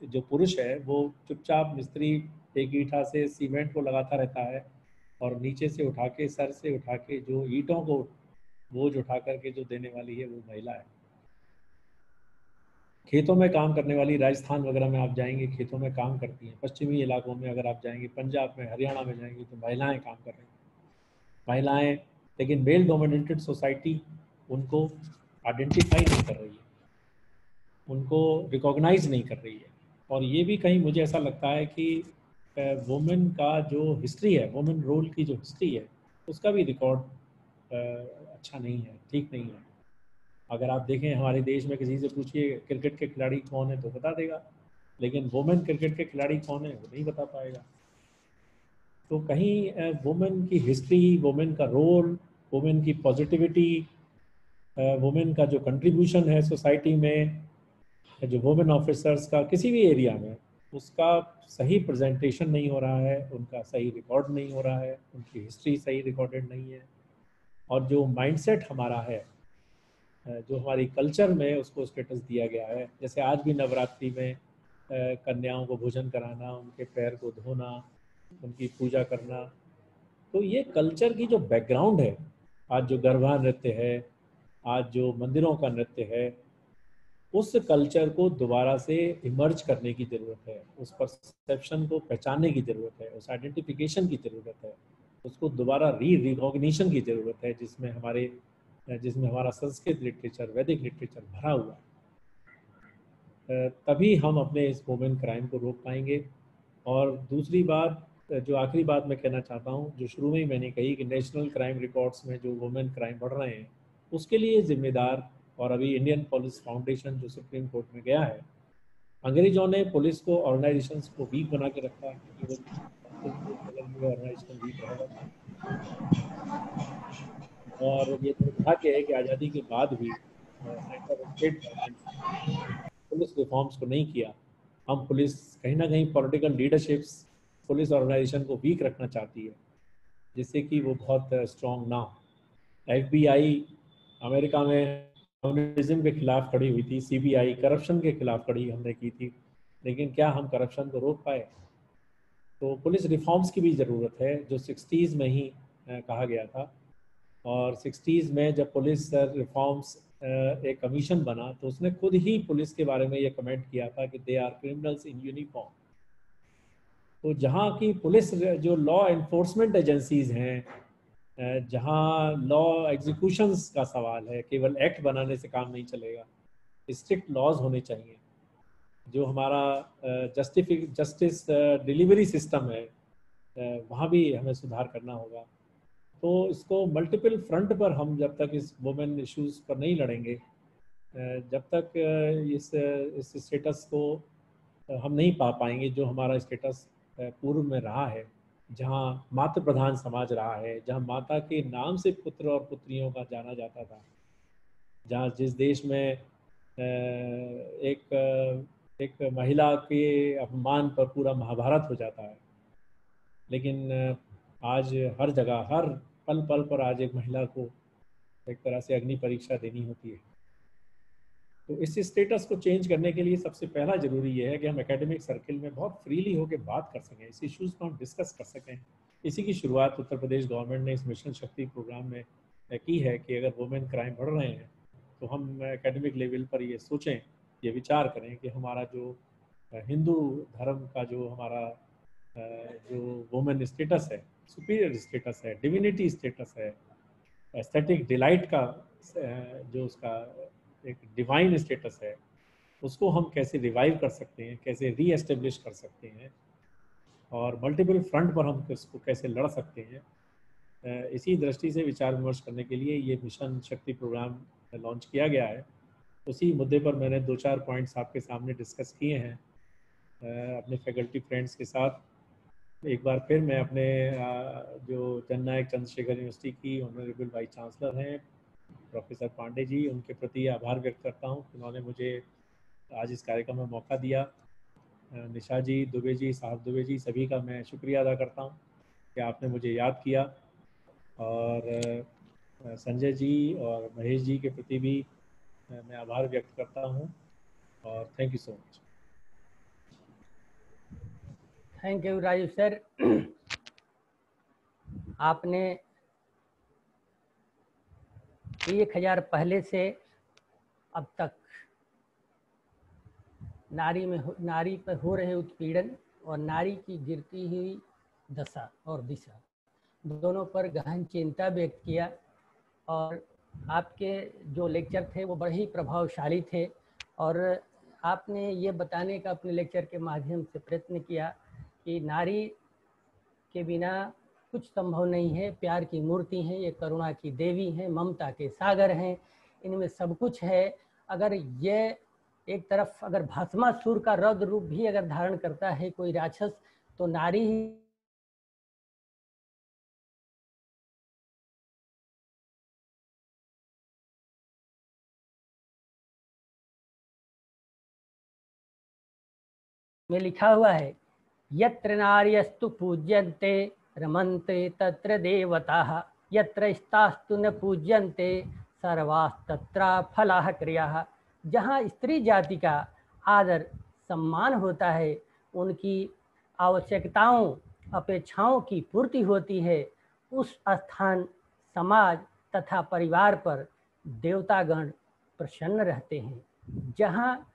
जो पुरुष है वो चुपचाप मिस्त्री एक ईंटा से सीमेंट को लगाता रहता है और नीचे से उठा के, सर से उठा के जो ईंटों को बोझ उठा करके जो देने वाली है वो महिला है। खेतों में काम करने वाली, राजस्थान वगैरह में आप जाएंगे खेतों में काम करती हैं। पश्चिमी इलाकों में अगर आप जाएंगे, पंजाब में, हरियाणा में जाएंगे तो महिलाएं काम कर रही हैं, महिलाएं। लेकिन मेल डोमिनेटेड सोसाइटी उनको आइडेंटिफाई नहीं कर रही है, उनको रिकॉग्नाइज नहीं कर रही है। और ये भी कहीं मुझे ऐसा लगता है कि वुमेन का जो हिस्ट्री है, वुमेन रोल की जो हिस्ट्री है, उसका भी रिकॉर्ड अच्छा नहीं है, ठीक नहीं है। अगर आप देखें हमारे देश में किसी से पूछिए क्रिकेट के खिलाड़ी कौन है तो बता देगा, लेकिन वुमेन क्रिकेट के खिलाड़ी कौन है वो नहीं बता पाएगा। तो कहीं वुमेन की हिस्ट्री, वुमेन का रोल, वुमेन की पॉजिटिविटी, वुमेन का जो कंट्रीब्यूशन है सोसाइटी में, जो वुमेन ऑफिसर्स का किसी भी एरिया में, उसका सही प्रेजेंटेशन नहीं हो रहा है, उनका सही रिकॉर्ड नहीं हो रहा है, उनकी हिस्ट्री सही रिकॉर्डेड नहीं है। और जो माइंडसेट हमारा है, जो हमारी कल्चर में उसको स्टेटस दिया गया है, जैसे आज भी नवरात्रि में कन्याओं को भोजन कराना, उनके पैर को धोना, उनकी पूजा करना, तो ये कल्चर की जो बैकग्राउंड है, आज जो गरबा नृत्य है, आज जो मंदिरों का नृत्य है, उस कल्चर को दोबारा से इमर्ज करने की ज़रूरत है, उस परसेप्शन को पहचानने की ज़रूरत है, उस आइडेंटिफिकेशन की ज़रूरत है, उसको दोबारा रिकॉग्निशन की ज़रूरत है, जिसमें हमारा संस्कृत लिटरेचर, वैदिक लिटरेचर भरा हुआ है। तभी हम अपने इस वुमेन क्राइम को रोक पाएंगे। और दूसरी बात, जो आखिरी बात मैं कहना चाहता हूँ, जो शुरू में ही मैंने कही कि नेशनल क्राइम रिकॉर्ड्स में जो वुमेन क्राइम बढ़ रहे हैं, उसके लिए जिम्मेदार, और अभी इंडियन पुलिस फाउंडेशन जो सुप्रीम कोर्ट में गया है, अंग्रेजों ने पुलिस को, ऑर्गेनाइजेशंस को वीक बना के रखा, ऑर्गेनाइजेशन वीक रहेगा। और ये दुर्भाग्य है कि आज़ादी के बाद भी सेंटर और स्टेट गवर्नमेंट पुलिस रिफॉर्म्स को नहीं किया। हम पुलिस कहीं ना कहीं पॉलिटिकल लीडरशिप्स पुलिस ऑर्गेनाइजेशन को वीक रखना चाहती है, जिससे कि वो बहुत स्ट्रॉन्ग ना हो। FBI अमेरिका में कम्युनिज्म के खिलाफ खड़ी हुई थी, CBI करप्शन के खिलाफ खड़ी हमने की थी, लेकिन क्या हम करप्शन को रोक पाए? तो पुलिस रिफॉर्म्स की भी ज़रूरत है, जो 60s में ही कहा गया था। और 60s में जब पुलिस रिफॉर्म्स एक कमीशन बना, तो उसने खुद ही पुलिस के बारे में ये कमेंट किया था कि they are criminals in uniform. तो जहाँ की पुलिस, जो लॉ एनफोर्समेंट एजेंसीज हैं, जहाँ लॉ एग्जीक्यूशंस का सवाल है, केवल एक्ट बनाने से काम नहीं चलेगा, स्ट्रिक्ट लॉज होने चाहिए। जो हमारा जस्टिस डिलीवरी सिस्टम है, वहाँ भी हमें सुधार करना होगा। तो इसको मल्टीपल फ्रंट पर हम जब तक इस वुमेन इश्यूज पर नहीं लड़ेंगे, जब तक इस स्टेटस को हम नहीं पा पाएंगे जो हमारा स्टेटस पूर्व में रहा है, जहाँ मातृ प्रधान समाज रहा है, जहाँ माता के नाम से पुत्र और पुत्रियों का जाना जाता था, जहाँ जिस देश में एक महिला के अपमान पर पूरा महाभारत हो जाता है, लेकिन आज हर जगह, हर पल पल पर आज एक महिला को एक तरह से अग्नि परीक्षा देनी होती है। तो इस स्टेटस को चेंज करने के लिए सबसे पहला जरूरी ये है कि हम एकेडमिक सर्किल में बहुत फ्रीली होकर बात कर सकें, इस इश्यूज़ को हम डिस्कस कर सकें। इसी की शुरुआत उत्तर प्रदेश गवर्नमेंट ने इस मिशन शक्ति प्रोग्राम में की है कि अगर वुमेन क्राइम बढ़ रहे हैं तो हम एकेडमिक लेवल पर ये सोचें, ये विचार करें कि हमारा जो हिंदू धर्म का जो हमारा जो वुमेन स्टेटस है, सुपीरियर स्टेटस है, डिविनिटी स्टेटस है, एस्थेटिक डिलाइट का जो उसका एक डिवाइन स्टेटस है, उसको हम कैसे रिवाइव कर सकते हैं, कैसे रीएस्टेब्लिश कर सकते हैं, और मल्टीपल फ्रंट पर हम इसको कैसे लड़ सकते हैं। इसी दृष्टि से विचार विमर्श करने के लिए ये मिशन शक्ति प्रोग्राम लॉन्च किया गया है। उसी मुद्दे पर मैंने 2-4 पॉइंट्स आपके सामने डिस्कस किए हैं अपने फैकल्टी फ्रेंड्स के साथ। एक बार फिर मैं अपने जो जननायक चंद्रशेखर यूनिवर्सिटी की ऑनरेबल वाइस चांसलर हैं प्रोफेसर पांडे जी, उनके प्रति आभार व्यक्त करता हूँ। उन्होंने मुझे आज इस कार्यक्रम में मौका दिया। निशा जी, दुबे जी, साहब दुबे जी, सभी का मैं शुक्रिया अदा करता हूँ कि आपने मुझे याद किया। और संजय जी और महेश जी के प्रति भी मैं आभार व्यक्त करता हूँ और thank you so much. Thank you Rajiv sir. आपने 1000 पहले से अब तक नारी पर हो रहे उत्पीड़न और नारी की गिरती हुई दशा और दिशा दोनों पर गहन चिंता व्यक्त किया। और आपके जो लेक्चर थे वो बड़े ही प्रभावशाली थे और आपने ये बताने का अपने लेक्चर के माध्यम से प्रयत्न किया कि नारी के बिना कुछ संभव नहीं है। प्यार की मूर्ति हैं, ये करुणा की देवी हैं, ममता के सागर हैं, इनमें सब कुछ है। अगर ये एक तरफ अगर भस्मासुर का रौद्र रूप भी अगर धारण करता है कोई राक्षस, तो नारी ही में लिखा हुआ है, यत्र नार्यस्तु पूज्यन्ते रमन्ते तत्र देवताः, यत्र स्तास्तु न पूज्यन्ते सर्वास्तत्र फलाः क्रियाः। जहाँ स्त्री जाति का आदर सम्मान होता है, उनकी आवश्यकताओं अपेक्षाओं की पूर्ति होती है, उस स्थान समाज तथा परिवार पर देवतागण प्रसन्न रहते हैं। जहाँ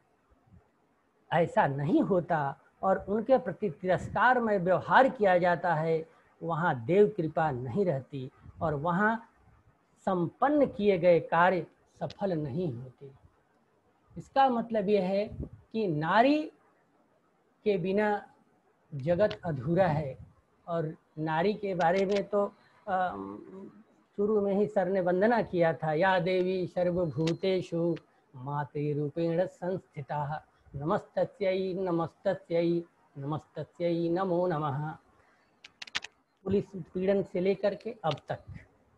ऐसा नहीं होता और उनके प्रति तिरस्कार में व्यवहार किया जाता है, वहाँ देव कृपा नहीं रहती और वहाँ संपन्न किए गए कार्य सफल नहीं होते। इसका मतलब यह है कि नारी के बिना जगत अधूरा है। और नारी के बारे में तो शुरू में ही सर ने वंदना किया था, या देवी सर्वभूतेषु मातृरूपेण संस्थिता, नमस्तस्यै नमस्तस्यै नमस्तस्यै नमो नमः। पुलिस पीड़न से लेकर के अब तक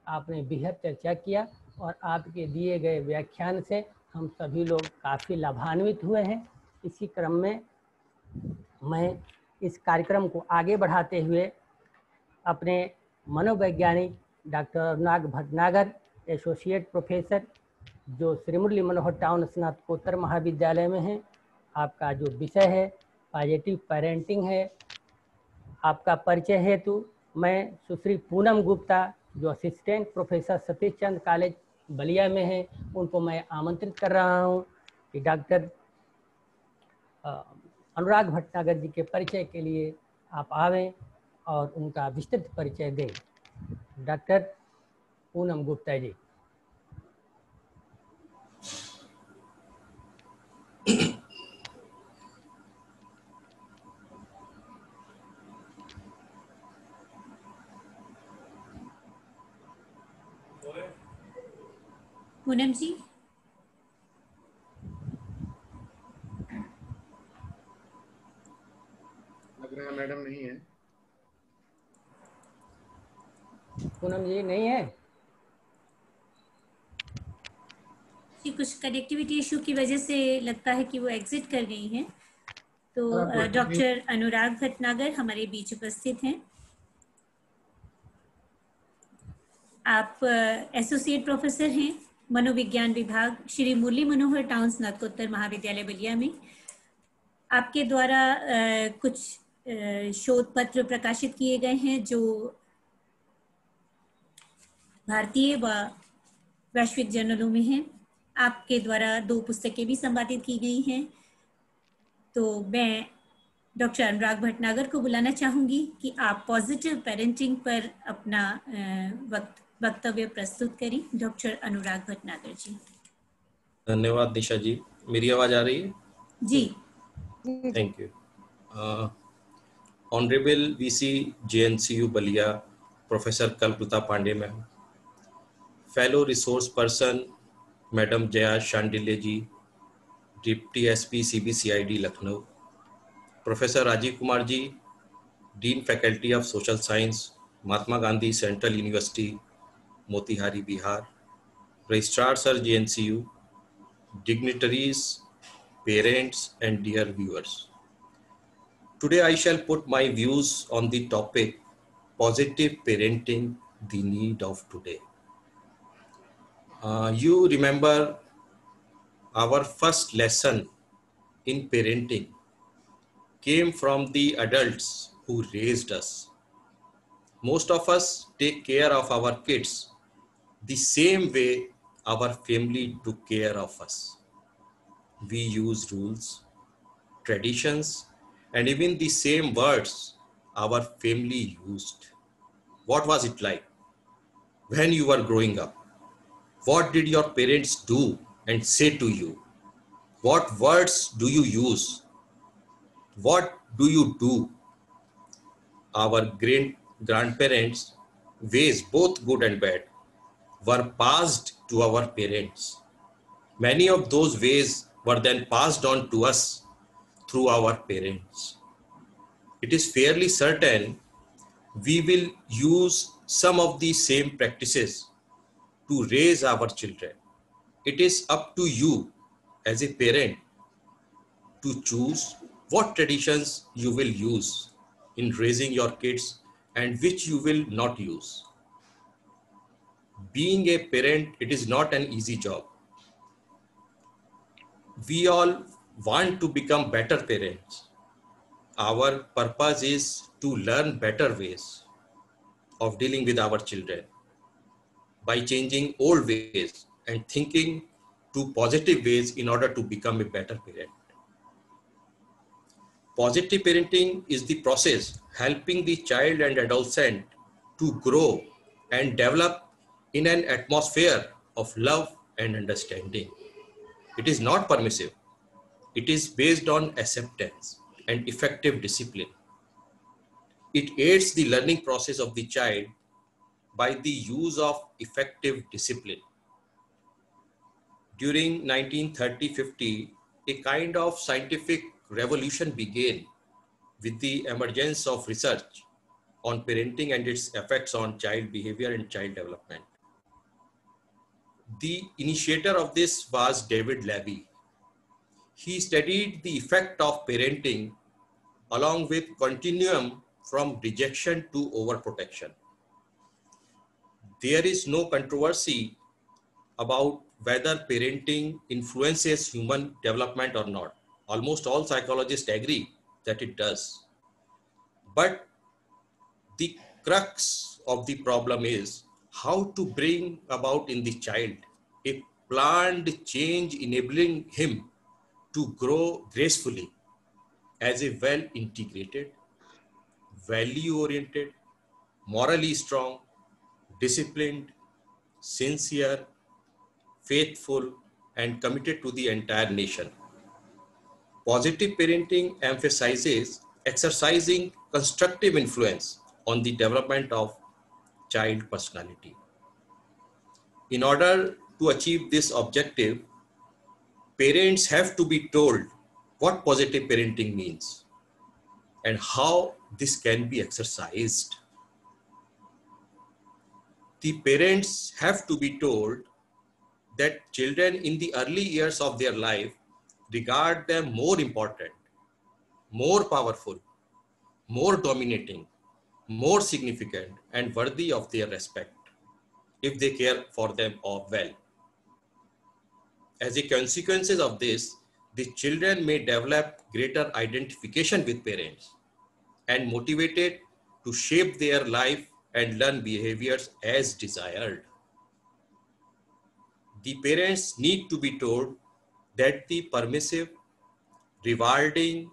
आपने बेहद चर्चा किया और आपके दिए गए व्याख्यान से हम सभी लोग काफ़ी लाभान्वित हुए हैं। इसी क्रम में मैं इस कार्यक्रम को आगे बढ़ाते हुए अपने मनोवैज्ञानिक doctor Anurag Bhatnagar, associate professor जो श्री मुरली मनोहर टाउन स्नातकोत्तर महाविद्यालय में हैं, आपका जो विषय है पॉजिटिव पेरेंटिंग है, आपका परिचय हेतु मैं सुश्री पूनम गुप्ता जो assistant professor Satish Chandra college Ballia में है, उनको मैं आमंत्रित कर रहा हूं कि डॉक्टर अनुराग भटनागर जी के परिचय के लिए आप आवें और उनका विस्तृत परिचय दें। डॉक्टर पूनम गुप्ता जी। पूनम जी। लग रहा है मैडम नहीं है। पूनम जी नहीं है जी, कुछ कनेक्टिविटी इशू की वजह से लगता है कि वो एग्जिट कर गई हैं। तो डॉक्टर अनुराग भटनागर हमारे बीच उपस्थित हैं। आप एसोसिएट प्रोफेसर हैं मनोविज्ञान विभाग श्री मुरली मनोहर टाउन स्नातकोत्तर महाविद्यालय बलिया में। आपके द्वारा कुछ शोध पत्र प्रकाशित किए गए हैं जो भारतीय व वैश्विक जर्नलों में हैं। आपके द्वारा 2 पुस्तकें भी संपादित की गई हैं। तो मैं डॉक्टर अनुराग भटनागर को बुलाना चाहूँगी कि आप पॉजिटिव पेरेंटिंग पर अपना वक्तव्य प्रस्तुत करें। डॉक्टर अनुराग भटनागर जी। धन्यवाद निशा जी। मेरी आवाज़ आ रही है? जी। Thank you. Honourable VC JNCU Ballia, Professor Kalpita Pandey ma'am, fellow resource person Madam Jaya Shandilya ji, Deputy SP CBCID Lucknow, Professor Rajiv Kumar ji, Dean Faculty of Social Science, Mahatma Gandhi Central University, Motihari, Bihar, Registrar Sir JNCU, dignitaries, parents and dear viewers. Today I shall put my views on the topic positive parenting, the need of today. You remember our first lesson in parenting came from the adults who raised us. Most of us take care of our kids the same way our family took care of us. We use rules, traditions, and even the same words our family used. What was it like when you were growing up? What did your parents do and say to you? What words do you use? What do you do? Our grandparents' ways, both good and bad, were passed to our parents. Many of those ways were then passed on to us through our parents. It is fairly certain we will use some of these same practices to raise our children. It is up to you as a parent to choose what traditions you will use in raising your kids and which you will not use. Being a parent, it is not an easy job. We all want to become better parents. Our purpose is to learn better ways of dealing with our children by changing old ways and thinking to positive ways in order to become a better parent. Positive parenting is the process helping the child and adolescent to grow and develop in an atmosphere of love and understanding. It is not permissive. It is based on acceptance and effective discipline. It aids the learning process of the child by the use of effective discipline. During 1930-50, a kind of scientific revolution began with the emergence of research on parenting and its effects on child behavior and child development. The initiator of this was David Levy. He studied the effect of parenting along with continuum from rejection to overprotection. There is no controversy about whether parenting influences human development or not. Almost all psychologists agree that it does. But the crux of the problem is how to bring about in the child a planned change enabling him to grow gracefully as a well-integrated, value-oriented, morally strong, disciplined, sincere, faithful, and committed to the entire nation. Positive parenting emphasizes exercising constructive influence on the development of child personality. In order to achieve this objective, parents have to be told what positive parenting means and how this can be exercised. The parents have to be told that children in the early years of their life regard them more important, more powerful, more dominating, more significant, and worthy of their respect if they care for them well. As a consequence of this, the children may develop greater identification with parents and motivated to shape their life and learn behaviors as desired. The parents need to be told that the permissive, rewarding,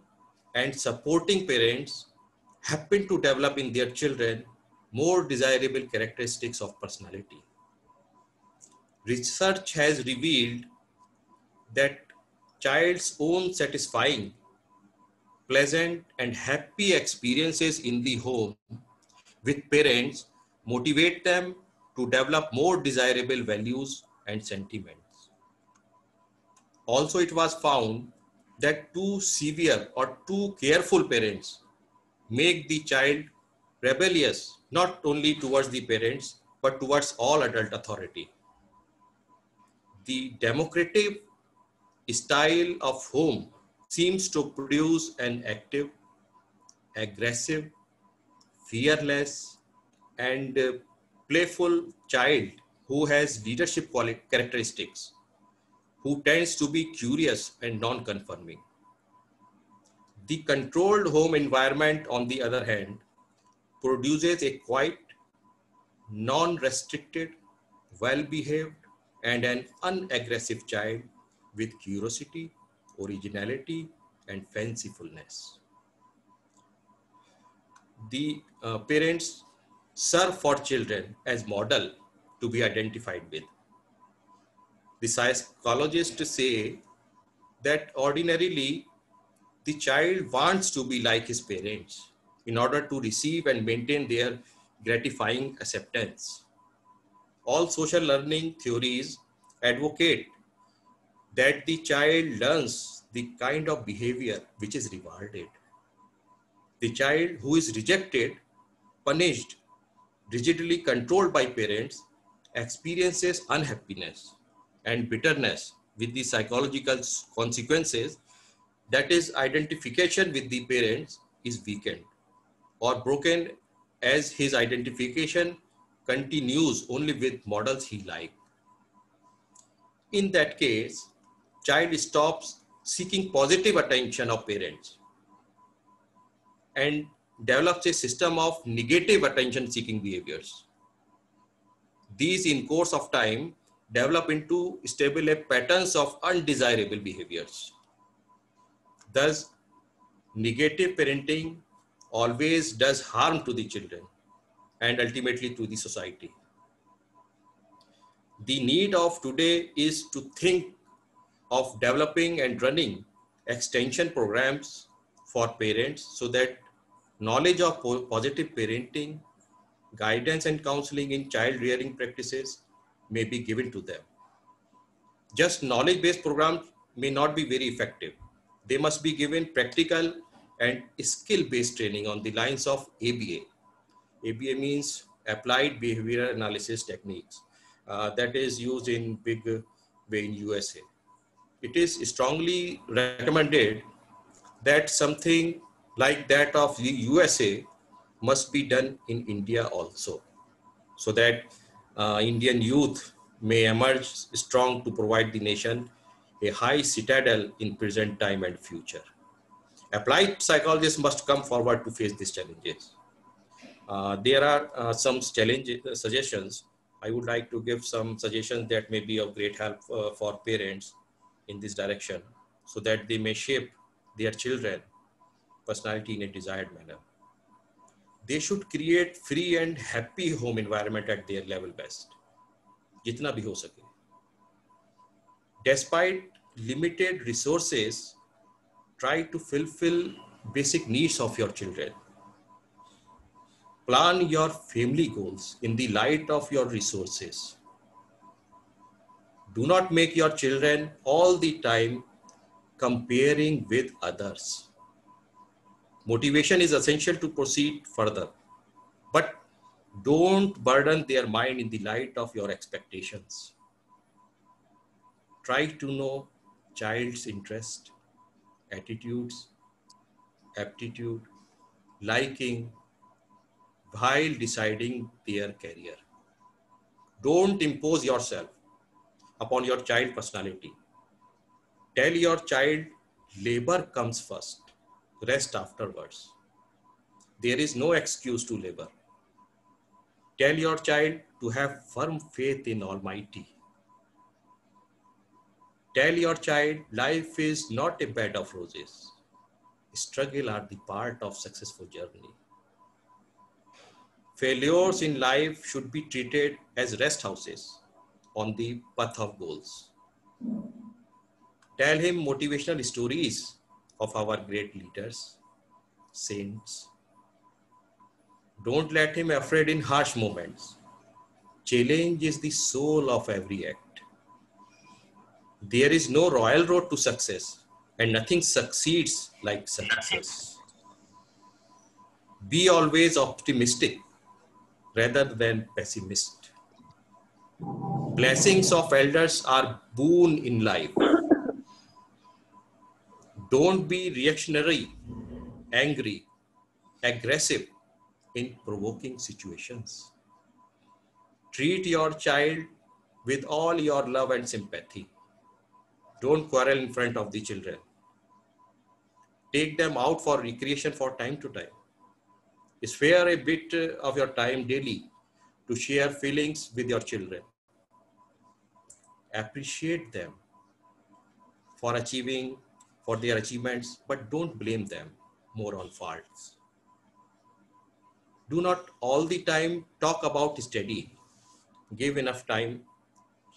and supporting parents happen to develop in their children more desirable characteristics of personality. Research has revealed that child's own satisfying, pleasant, and happy experiences in the home with parents motivate them to develop more desirable values and sentiments. Also, it was found that too severe or too careful parents make the child rebellious, not only towards the parents, but towards all adult authority. The democratic style of home seems to produce an active, aggressive, fearless, and playful child who has leadership characteristics, who tends to be curious and non-conforming. The controlled home environment, on the other hand, produces a quiet, non-restricted, well-behaved, and an unaggressive child with curiosity, originality, and fancifulness. The parents serve for children as model to be identified with. The psychologists say that ordinarily the child wants to be like his parents in order to receive and maintain their gratifying acceptance. All social learning theories advocate that the child learns the kind of behavior which is rewarded. The child who is rejected, punished, rigidly controlled by parents experiences unhappiness and bitterness with the psychological consequences. That is, identification with the parents is weakened or broken, as his identification continues only with models he likes. In that case, child stops seeking positive attention of parents and develops a system of negative attention seeking behaviors. These, in course of time, develop into stable patterns of undesirable behaviors. Thus, negative parenting always does harm to the children and ultimately to the society. The need of today is to think of developing and running extension programs for parents so that knowledge of positive parenting, guidance and counseling in child rearing practices may be given to them. Just knowledge-based programs may not be very effective. They must be given practical and skill-based training on the lines of ABA. ABA means Applied Behavior Analysis Techniques. That is used in big way in USA. It is strongly recommended that something like that of the USA must be done in India also, so that Indian youth may emerge strong to provide the nation a high citadel in present time and future. Applied psychologists must come forward to face these challenges. There are some suggestions. I would like to give some suggestions that may be of great help for parents in this direction, so that they may shape their children personality in a desired manner. They should create free and happy home environment at their level best, jitna bhi ho sake. Despite limited resources, try to fulfill basic needs of your children. Plan your family goals in the light of your resources. Do not make your children all the time comparing with others. Motivation is essential to proceed further, but don't burden their mind in the light of your expectations. Try to know child's interest, attitudes, aptitude, liking, while deciding their career. Don't impose yourself upon your child personality. Tell your child labor comes first, rest afterwards. There is no excuse to labor. Tell your child to have firm faith in Almighty. Tell your child life is not a bed of roses. Struggle are the part of successful journey. Failures in life should be treated as rest houses on the path of goals. Tell him motivational stories of our great leaders, saints. Don't let him afraid in harsh moments. Challenge is the soul of every act. There is no royal road to success, and nothing succeeds like success. Be always optimistic rather than pessimist. Blessings of elders are boon in life. Don't be reactionary, angry, aggressive in provoking situations. Treat your child with all your love and sympathy. Don't quarrel in front of the children. Take them out for recreation for time to time. Spare a bit of your time daily to share feelings with your children. Appreciate them for their achievements, but don't blame them more on faults. Do not all the time talk about study. Give enough time,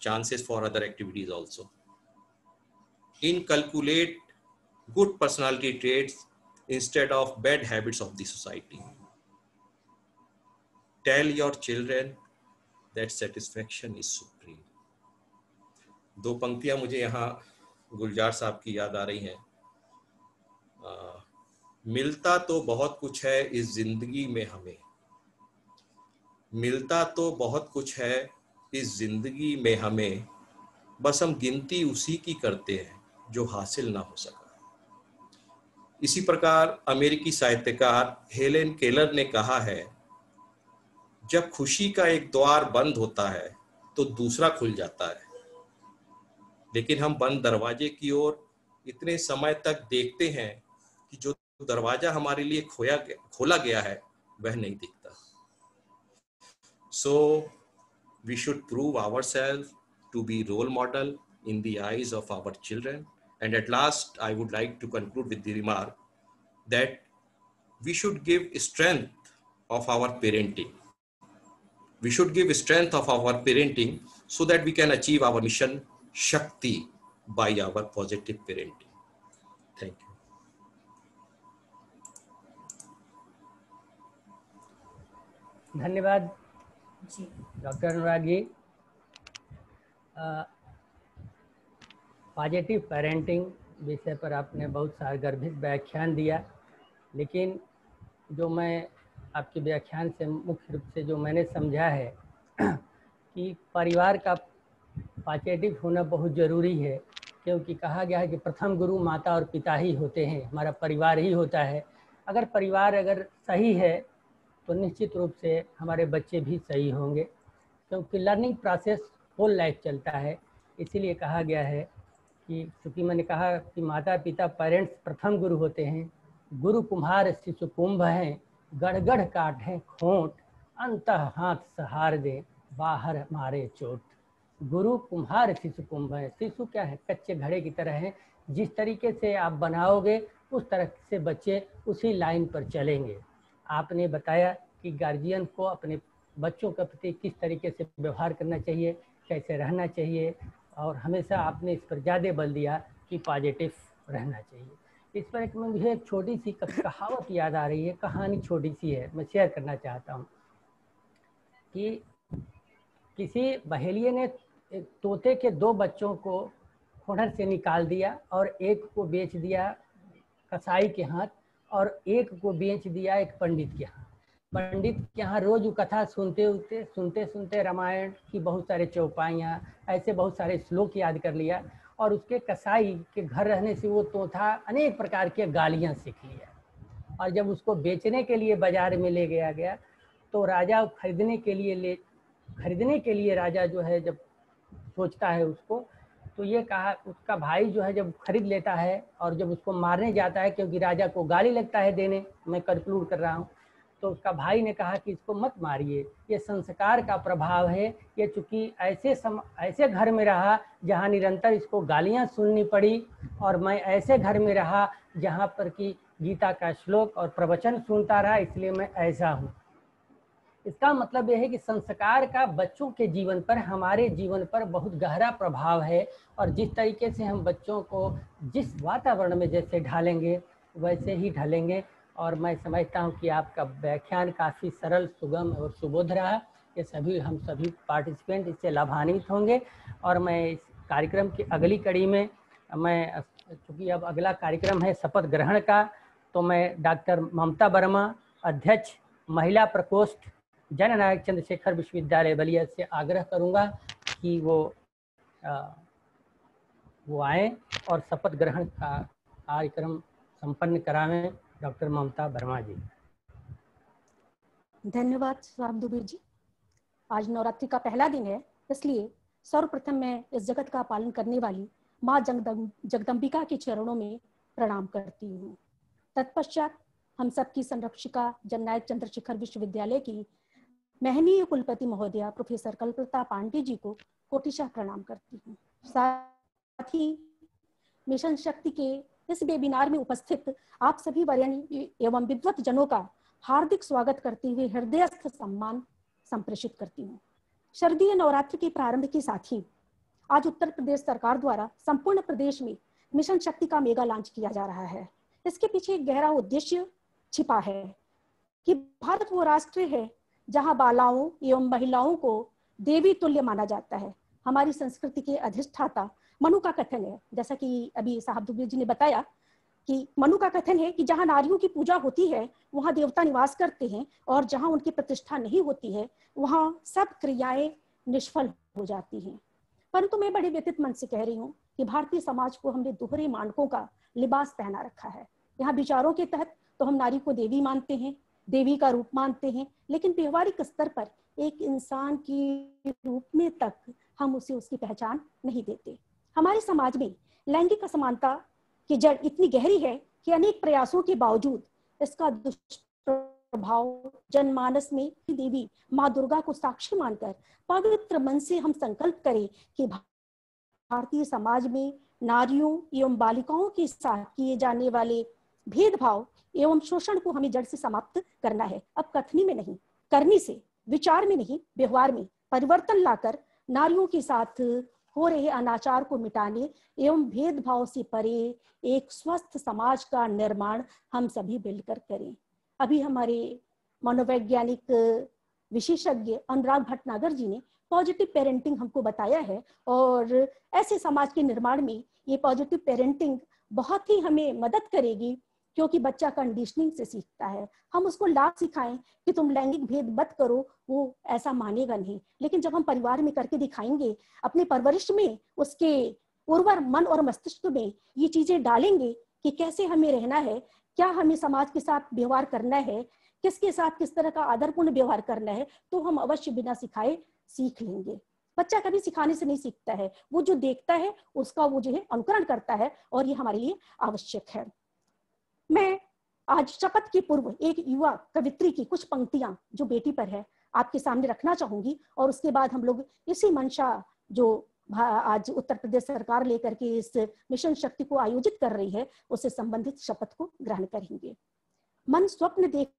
chances for other activities also. Inculcate good personality traits instead of bad habits of the society. Tell your children that satisfaction is supreme. दो पंक्तियां मुझे यहाँ गुलजार साहब की याद आ रही हैं। मिलता तो बहुत कुछ है इस जिंदगी में हमें, मिलता तो बहुत कुछ है इस जिंदगी में हमें, बस हम गिनती उसी की करते हैं जो हासिल ना हो सका। इसी प्रकार अमेरिकी साहित्यकार हेलेन केलर ने कहा है, जब खुशी का एक द्वार बंद होता है तो दूसरा खुल जाता है, लेकिन हम बंद दरवाजे की ओर इतने समय तक देखते हैं कि जो दरवाजा हमारे लिए खोला गया है वह नहीं दिखता। So we should prove ourselves to be role model in the eyes of our children. And at last, I would like to conclude with the remark that we should give strength of our parenting. We should give strength of our parenting so that we can achieve our mission Shakti by our positive parenting. Thank you. धन्यवाद doctor Anurag ji. Positive parenting विषय पर आपने बहुत सारगर्भित व्याख्यान दिया, लेकिन जो मैं आपके व्याख्यान से मुख्य रूप से जो मैंने समझा है कि परिवार का पॉजिटिव होना बहुत ज़रूरी है, क्योंकि कहा गया है कि प्रथम गुरु माता और पिता ही होते हैं, हमारा परिवार ही होता है। अगर परिवार अगर सही है तो निश्चित रूप से हमारे बच्चे भी सही होंगे, क्योंकि लर्निंग प्रोसेस होल लाइफ चलता है। इसीलिए कहा गया है कि चूँकि मैंने कहा कि माता पिता पेरेंट्स प्रथम गुरु होते हैं, गुरु कुम्हार शिशु कुंभ हैं, गढ़ गढ़ काट है खोट, अंतः हाथ सहार दे बाहर मारे चोट। गुरु कुम्हार शिशु कुंभ है। शिशु क्या है? कच्चे घड़े की तरह है, जिस तरीके से आप बनाओगे उस तरह से बच्चे उसी लाइन पर चलेंगे। आपने बताया कि गार्जियन को अपने बच्चों के प्रति किस तरीके से व्यवहार करना चाहिए, कैसे रहना चाहिए, और हमेशा आपने इस पर ज़्यादा बल दिया कि पॉजिटिव रहना चाहिए। इस पर एक मुझे एक छोटी सी कहावत याद आ रही है, कहानी छोटी सी है, मैं शेयर करना चाहता हूँ कि किसी बहेलिये ने तोते के दो बच्चों को खोढ़ से निकाल दिया और एक को बेच दिया कसाई के हाथ और एक को बेच दिया एक पंडित के यहाँ। पंडित के यहाँ रोज कथा सुनते रामायण की बहुत सारे चौपाइयाँ, ऐसे बहुत सारे श्लोक याद कर लिया, और उसके कसाई के घर रहने से वो तोता अनेक प्रकार के गालियाँ सीख लिया। और जब उसको बेचने के लिए बाजार में ले गया तो राजा खरीदने के लिए राजा जो है जब सोचता है उसको, तो ये कहा, उसका भाई जो है जब खरीद लेता है और जब उसको मारने जाता है, क्योंकि राजा को गाली लगता है देने, मैं कंक्लूड कर रहा हूँ, तो उसका भाई ने कहा कि इसको मत मारिए, ये संस्कार का प्रभाव है, ये चूँकि ऐसे घर में रहा जहाँ निरंतर इसको गालियाँ सुननी पड़ी, और मैं ऐसे घर में रहा जहाँ पर कि गीता का श्लोक और प्रवचन सुनता रहा, इसलिए मैं ऐसा हूँ। इसका मतलब यह है कि संस्कार का बच्चों के जीवन पर, हमारे जीवन पर बहुत गहरा प्रभाव है, और जिस तरीके से हम बच्चों को जिस वातावरण में जैसे ढालेंगे वैसे ही ढलेंगे। और मैं समझता हूं कि आपका व्याख्यान काफ़ी सरल, सुगम और सुबोध रहा। ये सभी हम सभी पार्टिसिपेंट इससे लाभान्वित होंगे। और मैं इस कार्यक्रम की अगली कड़ी में मैं, चूँकि अब अगला कार्यक्रम है शपथ ग्रहण का, तो मैं डॉक्टर ममता वर्मा, अध्यक्ष महिला प्रकोष्ठ जननायक चंद्रशेखर विश्वविद्यालय बलिया से आग्रह करूंगा कि वो आए और शपथ ग्रहण का कार्यक्रम संपन्न करावें। डॉक्टर ममता वर्मा जी। धन्यवाद साहब दुबे जी। आज नवरात्रि का पहला दिन है, इसलिए सर्वप्रथम मैं इस जगत का पालन करने वाली माँ जगदम्बिका के चरणों में प्रणाम करती हूँ। तत्पश्चात हम सबकी संरक्षिका जननायक चंद्रशेखर विश्वविद्यालय की महनीय कुलपति महोदया प्रोफेसर कल्पलता पांडे जी को कोटिशः प्रणाम करती हूँ। साथ ही मिशन शक्ति के इस वेबिनार में उपस्थित आप सभी वरेण्य एवं विद्वत जनों का हार्दिक स्वागत करते हुए हृदयस्थ सम्मान संप्रेषित करती हूँ। शारदीय नवरात्रि के प्रारंभ के साथ ही आज उत्तर प्रदेश सरकार द्वारा संपूर्ण प्रदेश में मिशन शक्ति का मेगा लॉन्च किया जा रहा है। इसके पीछे एक गहरा उद्देश्य छिपा है कि भारत वो राष्ट्र है जहां बालाओं एवं महिलाओं को देवी तुल्य माना जाता है। हमारी संस्कृति के अधिष्ठाता मनु का कथन है, जैसा कि अभी साहब दुबे जी ने बताया कि मनु का कथन है कि जहां नारियों की पूजा होती है वहां देवता निवास करते हैं, और जहां उनकी प्रतिष्ठा नहीं होती है वहां सब क्रियाएं निष्फल हो जाती हैं। परंतु मैं बड़े व्यतीत मन से कह रही हूँ कि भारतीय समाज को हमने दोहरे मानकों का लिबास पहना रखा है। यहाँ विचारों के तहत तो हम नारी को देवी मानते हैं, देवी का रूप मानते हैं, लेकिन व्यवहारिक स्तर पर एक इंसान के रूप में तक हम उसे उसकी पहचान नहीं देते। हमारे समाज में लैंगिक असमानता की जड़ इतनी गहरी है कि अनेक प्रयासों के बावजूद इसका दुष्प्रभाव जनमानस में देवी माँ दुर्गा को साक्षी मानकर पवित्र मन से हम संकल्प करें कि भारतीय समाज में नारियों एवं बालिकाओं के साथ किए जाने वाले भेदभाव एवं शोषण को हमें जड़ से समाप्त करना है। अब कथनी में नहीं, करनी से, विचार में नहीं, व्यवहार में परिवर्तन लाकर नारियों के साथ हो रहे अनाचार को मिटाने एवं भेदभाव से परे एक स्वस्थ समाज का निर्माण हम सभी मिलकर करें। अभी हमारे मनोवैज्ञानिक विशेषज्ञ अनुराग भटनागर जी ने पॉजिटिव पेरेंटिंग हमको बताया है, और ऐसे समाज के निर्माण में ये पॉजिटिव पेरेंटिंग बहुत ही हमें मदद करेगी, क्योंकि बच्चा कंडीशनिंग से सीखता है। हम उसको लाभ सिखाएं कि तुम लैंगिक भेद मत करो, वो ऐसा मानेगा नहीं, लेकिन जब हम परिवार में करके दिखाएंगे, अपने परवरिश में उसके उर्वर मन और मस्तिष्क में ये चीजें डालेंगे कि कैसे हमें रहना है, क्या हमें समाज के साथ व्यवहार करना है, किसके साथ किस तरह का आदरपूर्ण व्यवहार करना है, तो हम अवश्य बिना सिखाए सीख लेंगे। बच्चा कभी सिखाने से नहीं सीखता है, वो जो देखता है उसका वो जो है अनुकरण करता है, और ये हमारे लिए आवश्यक है। मैं आज शपथ के पूर्व एक युवा कवित्री की कुछ पंक्तियां जो बेटी पर है आपके सामने रखना चाहूंगी, और उसके बाद हम लोग इसी मंशा जो आज उत्तर प्रदेश सरकार लेकर के इस मिशन शक्ति को आयोजित कर रही है उससे संबंधित शपथ को ग्रहण करेंगे। मन स्वप्न देख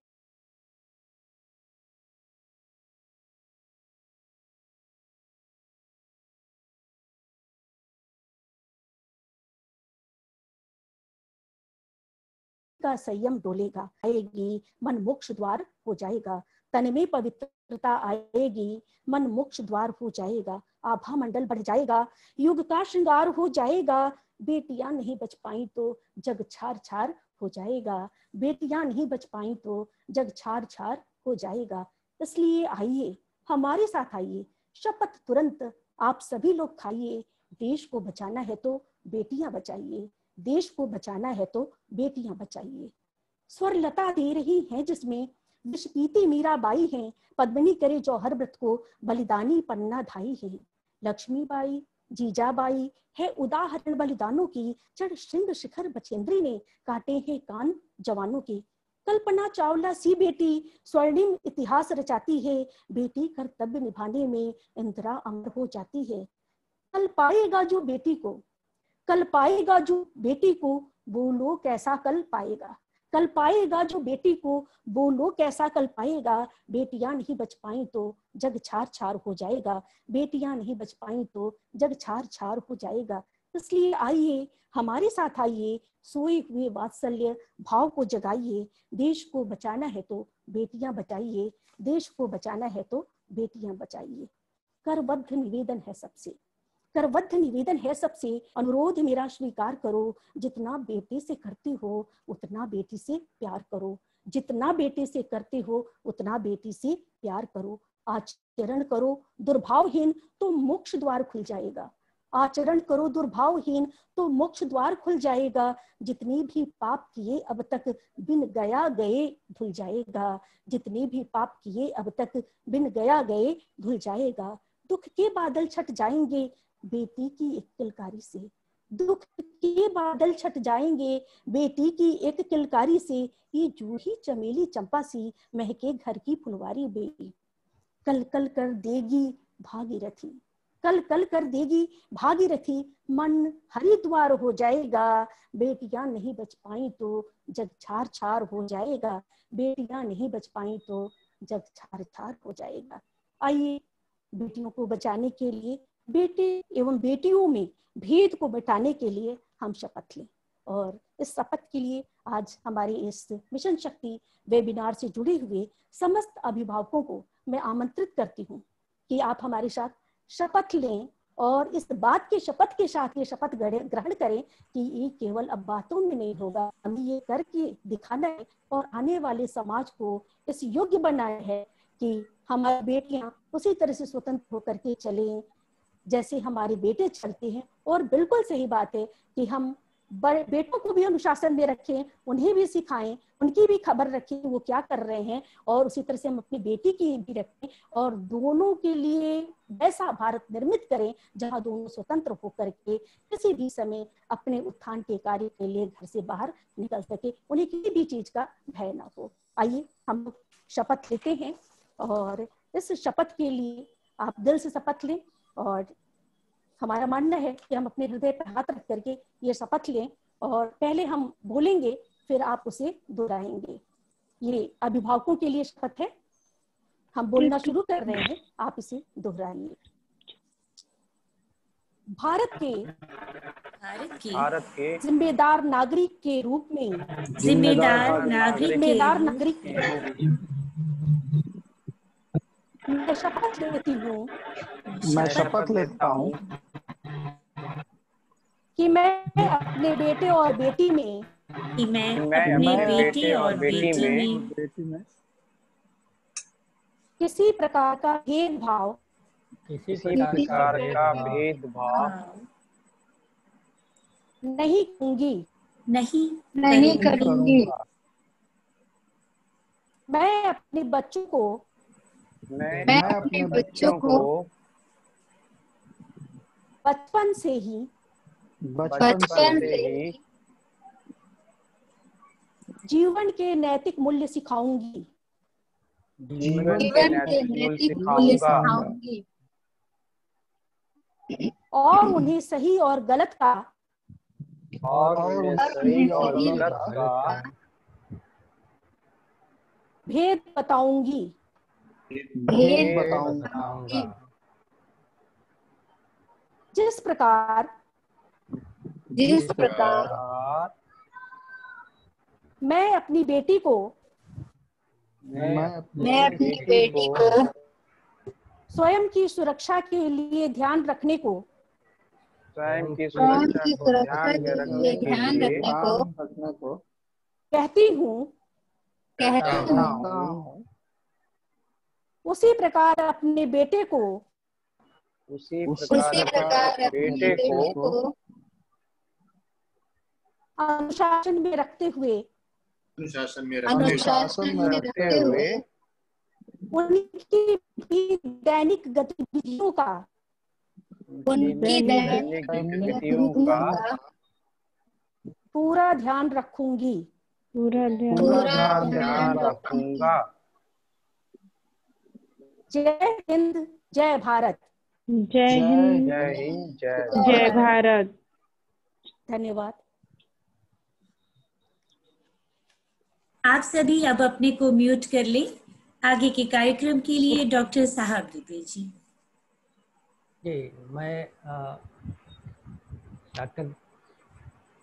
का संयम डोलेगा, आएगी मन मोक्ष द्वार हो जाएगा, तन में पवित्रता आएगी मन मोक्ष द्वार हो जाएगा, आभा मंडल बढ़ जाएगा, युग का श्रृंगार हो जाएगा, बेटियां नहीं बच पाई तो जग छार छार हो जाएगा, बेटियां नहीं बच पाई तो जग छार छार हो जाएगा। इसलिए आइए, हमारे साथ आइए, शपथ तुरंत आप सभी लोग खाइए, देश को बचाना है तो बेटियां बचाइए, देश को बचाना है तो बेटियां बचाइए। स्वर लता दे रही हैं जिसमें विष पीती मीराबाई हैं, पद्मिनी करे जौहर व्रत को बलिदानी पन्ना धाई है, लक्ष्मीबाई जीजाबाई है उदाहरण बलिदानों की, चढ़ श्रृंग शिखर बचेंद्री ने काटे हैं कान जवानों के। कल्पना चावला सी बेटी स्वर्णिम इतिहास रचाती है, बेटी कर्तव्य निभाने में इंदिरा अमर हो जाती है। कल पाएगा जो बेटी को, कल पाएगा जो बेटी को, वो लोग कैसा कल पाएगा, कल पाएगा जो बेटी को, वो लोग कैसा कल पाएगा, बेटियां नहीं बच पाई तो जग छार छार हो जाएगा, बेटियां नहीं बच पाई तो जग छार छार हो जाएगा। इसलिए आइए, हमारे साथ आइए, सोए हुए वात्सल्य भाव को जगाइए। देश को बचाना है तो बेटियां बचाइए, देश को बचाना है तो बेटियां बचाइए। करबद्ध निवेदन है सबसे, करबद्ध निवेदन है सबसे, अनुरोध मेरा स्वीकार करो। जितना बेटे से करते हो उतना बेटी से प्यार करो, जितना बेटे से करते हो उतना बेटी से प्यार करो। आचरण करो दुर्भावहीन तो मोक्ष द्वार खुल जाएगा, आचरण करो दुर्भावहीन तो मोक्ष द्वार खुल जाएगा। जितने भी पाप किए अब तक बिन गया गए धुल जाएगा, जितने भी पाप किए अब तक बिन गया गए धुल जाएगा। दुख के बादल छट जाएंगे बेटी की एक किलकारी से, दुख के बादल छट जाएंगे बेटी की एक किलकारी से। ये जूही चमेली चंपा सी महके घर की फुलवारी बेटी, कल कल कर देगी भागीरथी, कल कल कर देगी भागीरथी। मन हरिद्वार हो जाएगा, बेटियां नहीं बच पाई तो जग छार छार हो जाएगा, बेटियां नहीं बच पाई तो जग छार छार हो जाएगा। आइए बेटियों को बचाने के लिए, बेटे एवं बेटियों में भेद को मिटाने के लिए हम शपथ लें। और इस शपथ के लिए आज हमारे इस मिशन शक्ति वेबिनार से जुड़े हुए समस्त अभिभावकों को मैं आमंत्रित करती हूँ कि आप हमारे साथ शपथ लें और इस बात के शपथ के साथ ये शपथ ग्रहण करें कि ये केवल अब बातों में नहीं होगा, हमें ये करके दिखाना है और आने वाले समाज को इस योग्य बनाना है कि हमारी बेटियां उसी तरह से स्वतंत्र होकर के चलें जैसे हमारे बेटे चलते हैं। और बिल्कुल सही बात है कि हम बड़े बेटों को भी अनुशासन में रखें, उन्हें भी सिखाएं, उनकी भी खबर रखें वो क्या कर रहे हैं, और उसी तरह से हम अपनी बेटी की भी रखें और दोनों के लिए ऐसा भारत निर्मित करें जहां दोनों स्वतंत्र होकर के किसी भी समय अपने उत्थान के कार्य के लिए घर से बाहर निकल सके, उन्हें किसी भी चीज का भय ना हो। आइए हम शपथ लेते हैं और इस शपथ के लिए आप दिल से शपथ लें और हमारा मानना है कि हम अपने हृदय पर हाथ रख करके ये शपथ लें और पहले हम बोलेंगे फिर आप उसे दोहराएंगे। ये अभिभावकों के लिए शपथ है, हम बोलना शुरू कर रहे हैं, आप इसे दोहराइए। भारत के जिम्मेदार नागरिक के रूप में, जिम्मेदार नागरिक मैं शपथ लेती हूँ, मैं शपथ लेता हूँ कि मैं अपने बेटे और बेटी में, कि मैं अपने बेटे और बेटी में किसी प्रकार का भेदभाव नहीं करूंगी। मैं अपने बच्चों को बचपन से ही जीवन के नैतिक मूल्य सिखाऊंगी, और उन्हें सही और गलत का भेद बताऊंगी। जिस प्रकार मैं अपनी बेटी को स्वयं की सुरक्षा के लिए ध्यान रखने को कहती हूँ, उसी प्रकार अपने बेटे को अनुशासन में रखते हुए उनकी भी दैनिक गतिविधियों का पूरा ध्यान रखूंगी। जय हिंद, जय भारत। जय हिंद, जय भारत। धन्यवाद। आप सभी अब अपने को म्यूट कर लें। आगे के कार्यक्रम के लिए डॉक्टर साहब दुबे जी। जी, मैं डॉक्टर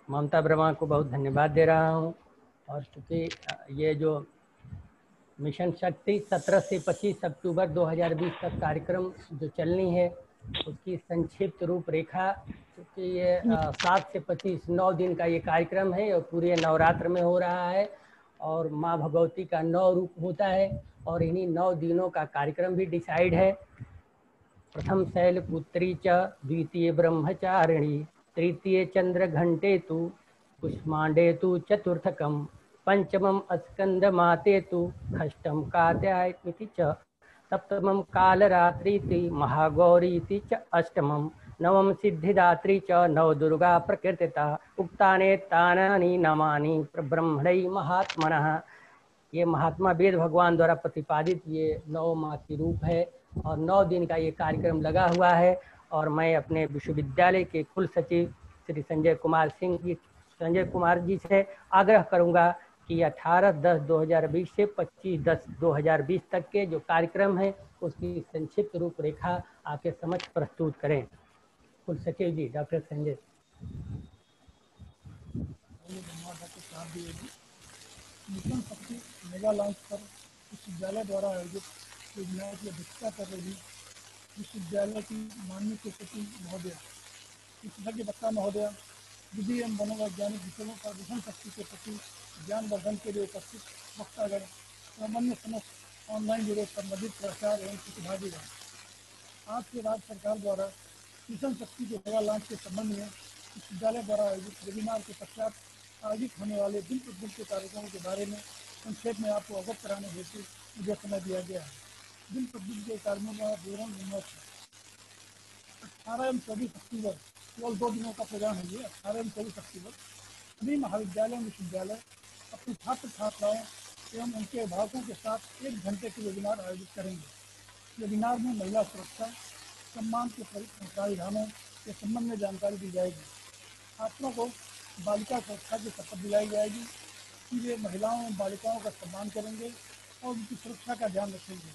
ममता वर्मा को बहुत धन्यवाद दे रहा हूँ। और चूँकि ये जो मिशन शक्ति 17 से 25 अक्टूबर 2020 तक कार्यक्रम जो चलनी है उसकी संक्षिप्त रूपरेखा, क्योंकि ये 7 से 25 9 दिन का ये कार्यक्रम है और पूरे नवरात्र में हो रहा है और माँ भगवती का 9 रूप होता है और इन्हीं 9 दिनों का कार्यक्रम भी डिसाइड है। प्रथम शैलपुत्री च, द्वितीय ब्रह्मचारिणी, तृतीय चंद्र घंटे तु, कुष्मांडे तु चतुर्थकम, पंचमम स्कंदमाते तु, षष्ठम कात्यायनीति च, सप्तमम कालरात्रीति, महागौरीति च अष्टमम, नवम सिद्धिदात्री च, नवदुर्गा प्रकृतिता, उक्ताने तानानि नामानि ब्रह्मणै महात्मनः। ये महात्मा वेद भगवान द्वारा प्रतिपादित ये 9 माह की रूप है और 9 दिन का ये कार्यक्रम लगा हुआ है। और मैं अपने विश्वविद्यालय के कुल सचिव श्री संजय कुमार जी से आग्रह करूंगा कि 18/10/2020 से 25/10/2020 तक के जो कार्यक्रम है उसकी संक्षिप्त रूपरेखा आपके समक्ष प्रस्तुत करें। कुल सचिव जी डॉक्टर संजय। मिशन शक्ति मेगा लॉन्च पर विश्वविद्यालय द्वारा आयोजित योजनाओं की अध्यक्षता कर रही विश्वविद्यालय की माननीय कुलपति महोदय विशेषज्ञ वक्ता महोदय, विधि एवं मनोवैज्ञानिक विषयों पर मिशन शक्ति के प्रति ज्ञानवर्धन के लिए उपस्थित वक्तागण एवं अन्य समस्त ऑनलाइन जुड़े संबंधित प्रचार एवं प्रतिभागीगण, आज से राज्य सरकार द्वारा मिशन शक्ति के मेगा लॉन्च के संबंध में विश्वविद्यालय द्वारा आयोजित वेबिनार के पश्चात आयोजित होने वाले दिन प्रतिदिन के कार्यक्रमों के बारे में संक्षेप में आपको अवगत कराने हेतु मुझे समय दिया गया है। दिन प्रतिदिन के कार्यक्रमों का विवरण निम्नवत है। 18 एवं 24 अक्टूबर केवल 2 दिनों का प्रोग्राम है। ये 18 एवं 24 अक्टूबर सभी महाविद्यालय विश्वविद्यालय अपने छात्र छात्राओं एवं उनके अभिभावकों के साथ 1 घंटे के वेबिनार आयोजित करेंगे। वेबिनार में महिला सुरक्षा सम्मान के प्रावधानों के संबंध में जानकारी दी जाएगी। छात्रों को बालिका सुरक्षा की शपथ दिलाई जाएगी कि वे महिलाओं एवं बालिकाओं का सम्मान करेंगे और उनकी सुरक्षा का ध्यान रखेंगे।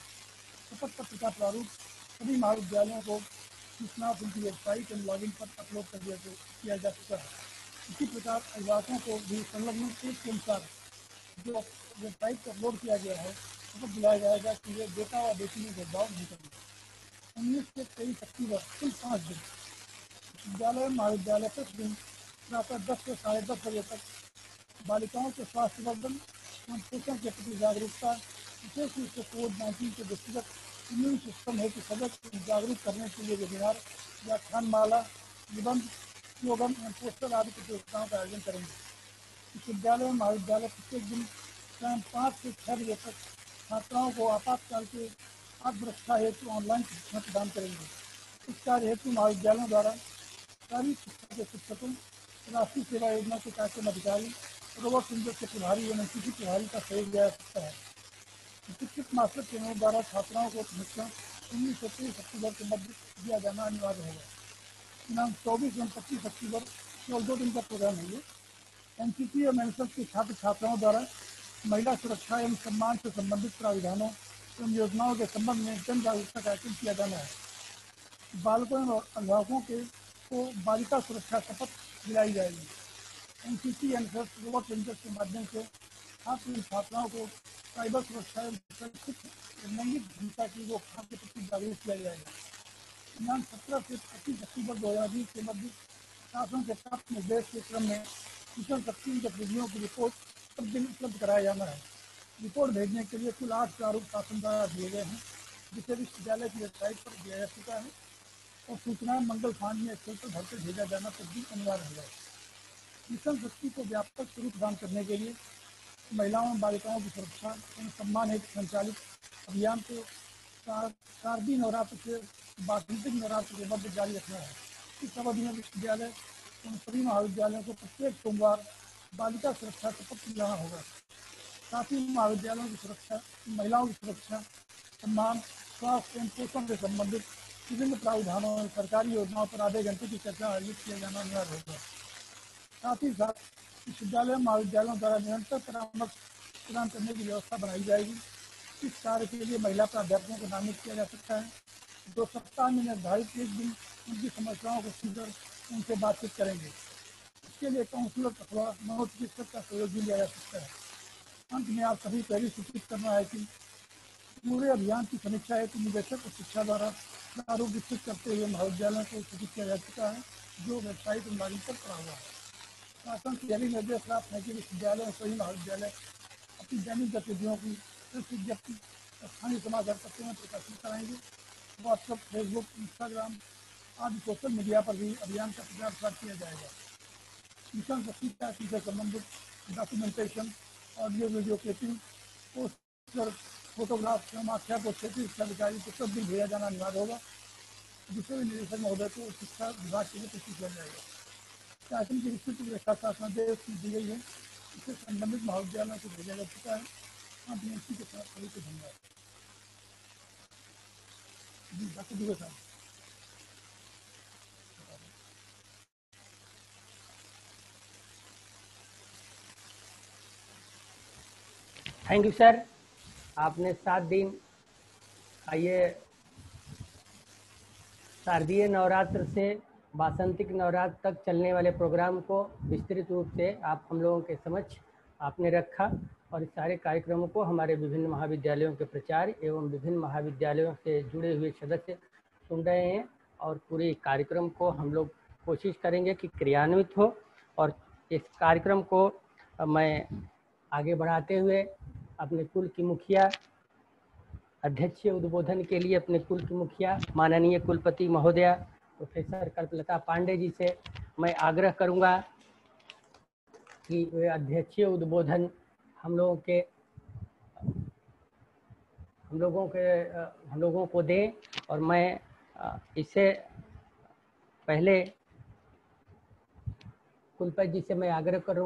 शपथ पत्र का प्रारूप सभी महाविद्यालयों को सूचना उनकी वेबसाइट एवं लॉगिन पर अपलोड कर किया जा चुका है। इसी प्रकार अभिभावकों को भी संलग्न के अनुसार जो वेबसाइट पर अपलोड किया गया है शपथ दिलाया जाएगा कि वे बेटा व बेटी में भेदभाव नहीं करेंगे। 19 से 23 अक्टूबर कुल 5 दिन विद्यालय महाविद्यालय प्रतिदिन प्रातः 10 से 10:30 बजे तक बालिकाओं के स्वास्थ्य वर्धन एवं पोषण के प्रति जागरूकता, विशेष रूप से कोविड-19 के दृष्टिगत इम्यून सिस्टम हेतु सजग जागरूक करने के लिए वेबिनार, व्याख्यानमाला, निबंध, स्लोगन एवं पोस्टर आदि प्रतियोगिताओं का आयोजन करेंगे। विश्वविद्यालय महाविद्यालय प्रत्येक दिन शाम 5 से 6 बजे तक छात्राओं को आपातकाल के आत्मरक्षा हेतु ऑनलाइन शिक्षा प्रदान करेंगे। इस कार्य हेतु महाविद्यालयों द्वारा सरकारी शिक्षा के शिक्षकों, राष्ट्रीय सेवा योजना के कार्यक्रम अधिकारी, रोबोट सेंटर के प्रभारी एवं किसी प्रभारी का सहयोग लिया जा सकता है। प्रशिक्षित मास्टर ट्रेनरों द्वारा छात्राओं को प्रशिक्षण 19 से 23 अक्टूबर के मध्य दिया जाना अनिवार्य होगा। दिनांक 24 एवं 25 अक्टूबर केवल 2 दिन का प्रोग्राम है। ये एनसीसी और एनएसएस के छात्र छात्राओं द्वारा महिला सुरक्षा एवं सम्मान से संबंधित प्रावधानों एवं योजनाओं के संबंध में जन जागरूकता कार्यक्रम किया जाना है। बालकों और अभिभावकों को बालिका सुरक्षा शपथ दिलाई जाएगी। एनसीसी एनएसएस रोबोट सेंटर के माध्यम से छात्र छात्राओं को साइबर सुरक्षा एवं लैंगिक हिंसा की रोकथाम के प्रति जागरूक किया जाएगा। दिनांक 17 से 25 अक्टूबर 2020 के मध्य शासन से प्राप्त निर्देश के क्रम में मिशन शक्ति गतिविधियों की रिपोर्ट प्रतिदिन उपलब्ध कराया जाना है। रिपोर्ट भेजने के लिए कुल 8 प्रारूप शासन द्वारा दिए गए हैं, जिसे विश्वविद्यालय की वेबसाइट पर दिया जा चुका है और सूचनाएं मंगल फांड में एक्सेल पर भरकर भेजा जाना प्रतिदिन अनिवार्य होगा। मिशन शक्ति को व्यापक स्वरूप प्रदान करने के लिए महिलाओं और बालिकाओं की सुरक्षा एवं सम्मान हेतु संचालित अभियान को शारदीय नवरात्र से वासंतिक नवरात्र के मध्य जारी रखना है। इस अवधि में विश्वविद्यालय एवं सभी महाविद्यालयों को प्रत्येक सोमवार बालिका सुरक्षा शपथ दिलाना होगा। साथ ही महाविद्यालयों की सुरक्षा, महिलाओं की सुरक्षा, सम्मान, स्वास्थ्य एवं पोषण से संबंधित विभिन्न प्रावधानों और सरकारी योजनाओं पर आधे घंटे की चर्चा आयोजित किया जाना अनिवार्य होगा। साथ ही साथ विश्वविद्यालय महाविद्यालयों द्वारा निरंतर परामर्श प्रदान करने की व्यवस्था बनाई जाएगी। इस कार्य के लिए महिला प्राध्यापकों को नामित किया जा सकता है, जो सप्ताह में निर्धारित एक दिन उनकी समस्याओं को सुनकर उनसे बातचीत करेंगे। इसके लिए काउंसलर अथवा मनोचिकित्सक का सहयोग भी लिया जा सकता है। अंत में आप सभी पहले सूचित करना है कि पूरे अभियान की समीक्षा हेतु निदेशक और शिक्षा द्वारा प्रारूप विकसित करते हुए महाविद्यालयों को सूचित किया जा चुका है, जो वेबसाइट और लॉगिन पर पड़ा हुआ है। शासन से यही निर्देश प्राप्त है कि विश्वविद्यालय और सभी महाविद्यालय अपनी दैनिक गतिविधियों की विज्ञप्ति स्थानीय समाचार पत्रों में प्रकाशित कराएंगे। व्हाट्सएप, फेसबुक, इंस्टाग्राम आदि सोशल मीडिया पर भी अभियान का प्रचार प्रसार किया जाएगा। मिशन शक्ति से संबंधित documentation, audio video clipping, poster, photograph एवं आख्या को क्षेत्रीय शिक्षा अधिकारी को सब दिन भेजा जाना अनिवार्य होगा, जिसे भी निदेशक महोदय को शिक्षा विभाग के लिए प्रस्तुत किया जाएगा। शासन की विस्तृत व्यवस्था शासनादेश दी गई है, इसे संबंधित महाविद्यालयों को भेजा जा चुका है। अंत में इसी के साथ सभी को धन्यवाद। जी डॉक्टर दुबे साहब। Thank you sir. आपने 7 दिन का ये शारदीय नवरात्र से वासंतिक नवरात्र तक चलने वाले प्रोग्राम को विस्तृत रूप से आप हम लोगों के समक्ष आपने रखा और इस सारे कार्यक्रमों को हमारे विभिन्न महाविद्यालयों के प्राचार्य एवं विभिन्न महाविद्यालयों से जुड़े हुए सदस्य सुन रहे हैं और पूरे कार्यक्रम को हम लोग कोशिश करेंगे कि क्रियान्वित हो। और इस कार्यक्रम को मैं आगे बढ़ाते हुए अपने कुल की मुखिया अध्यक्षीय उद्बोधन के लिए अपने कुल की मुखिया माननीय कुलपति महोदया प्रोफेसर कल्पलता पांडे जी से मैं आग्रह करूंगा कि वे अध्यक्षीय उद्बोधन हम लोगों को दें। और मैं इससे पहले कुलपति जी से मैं आग्रह कर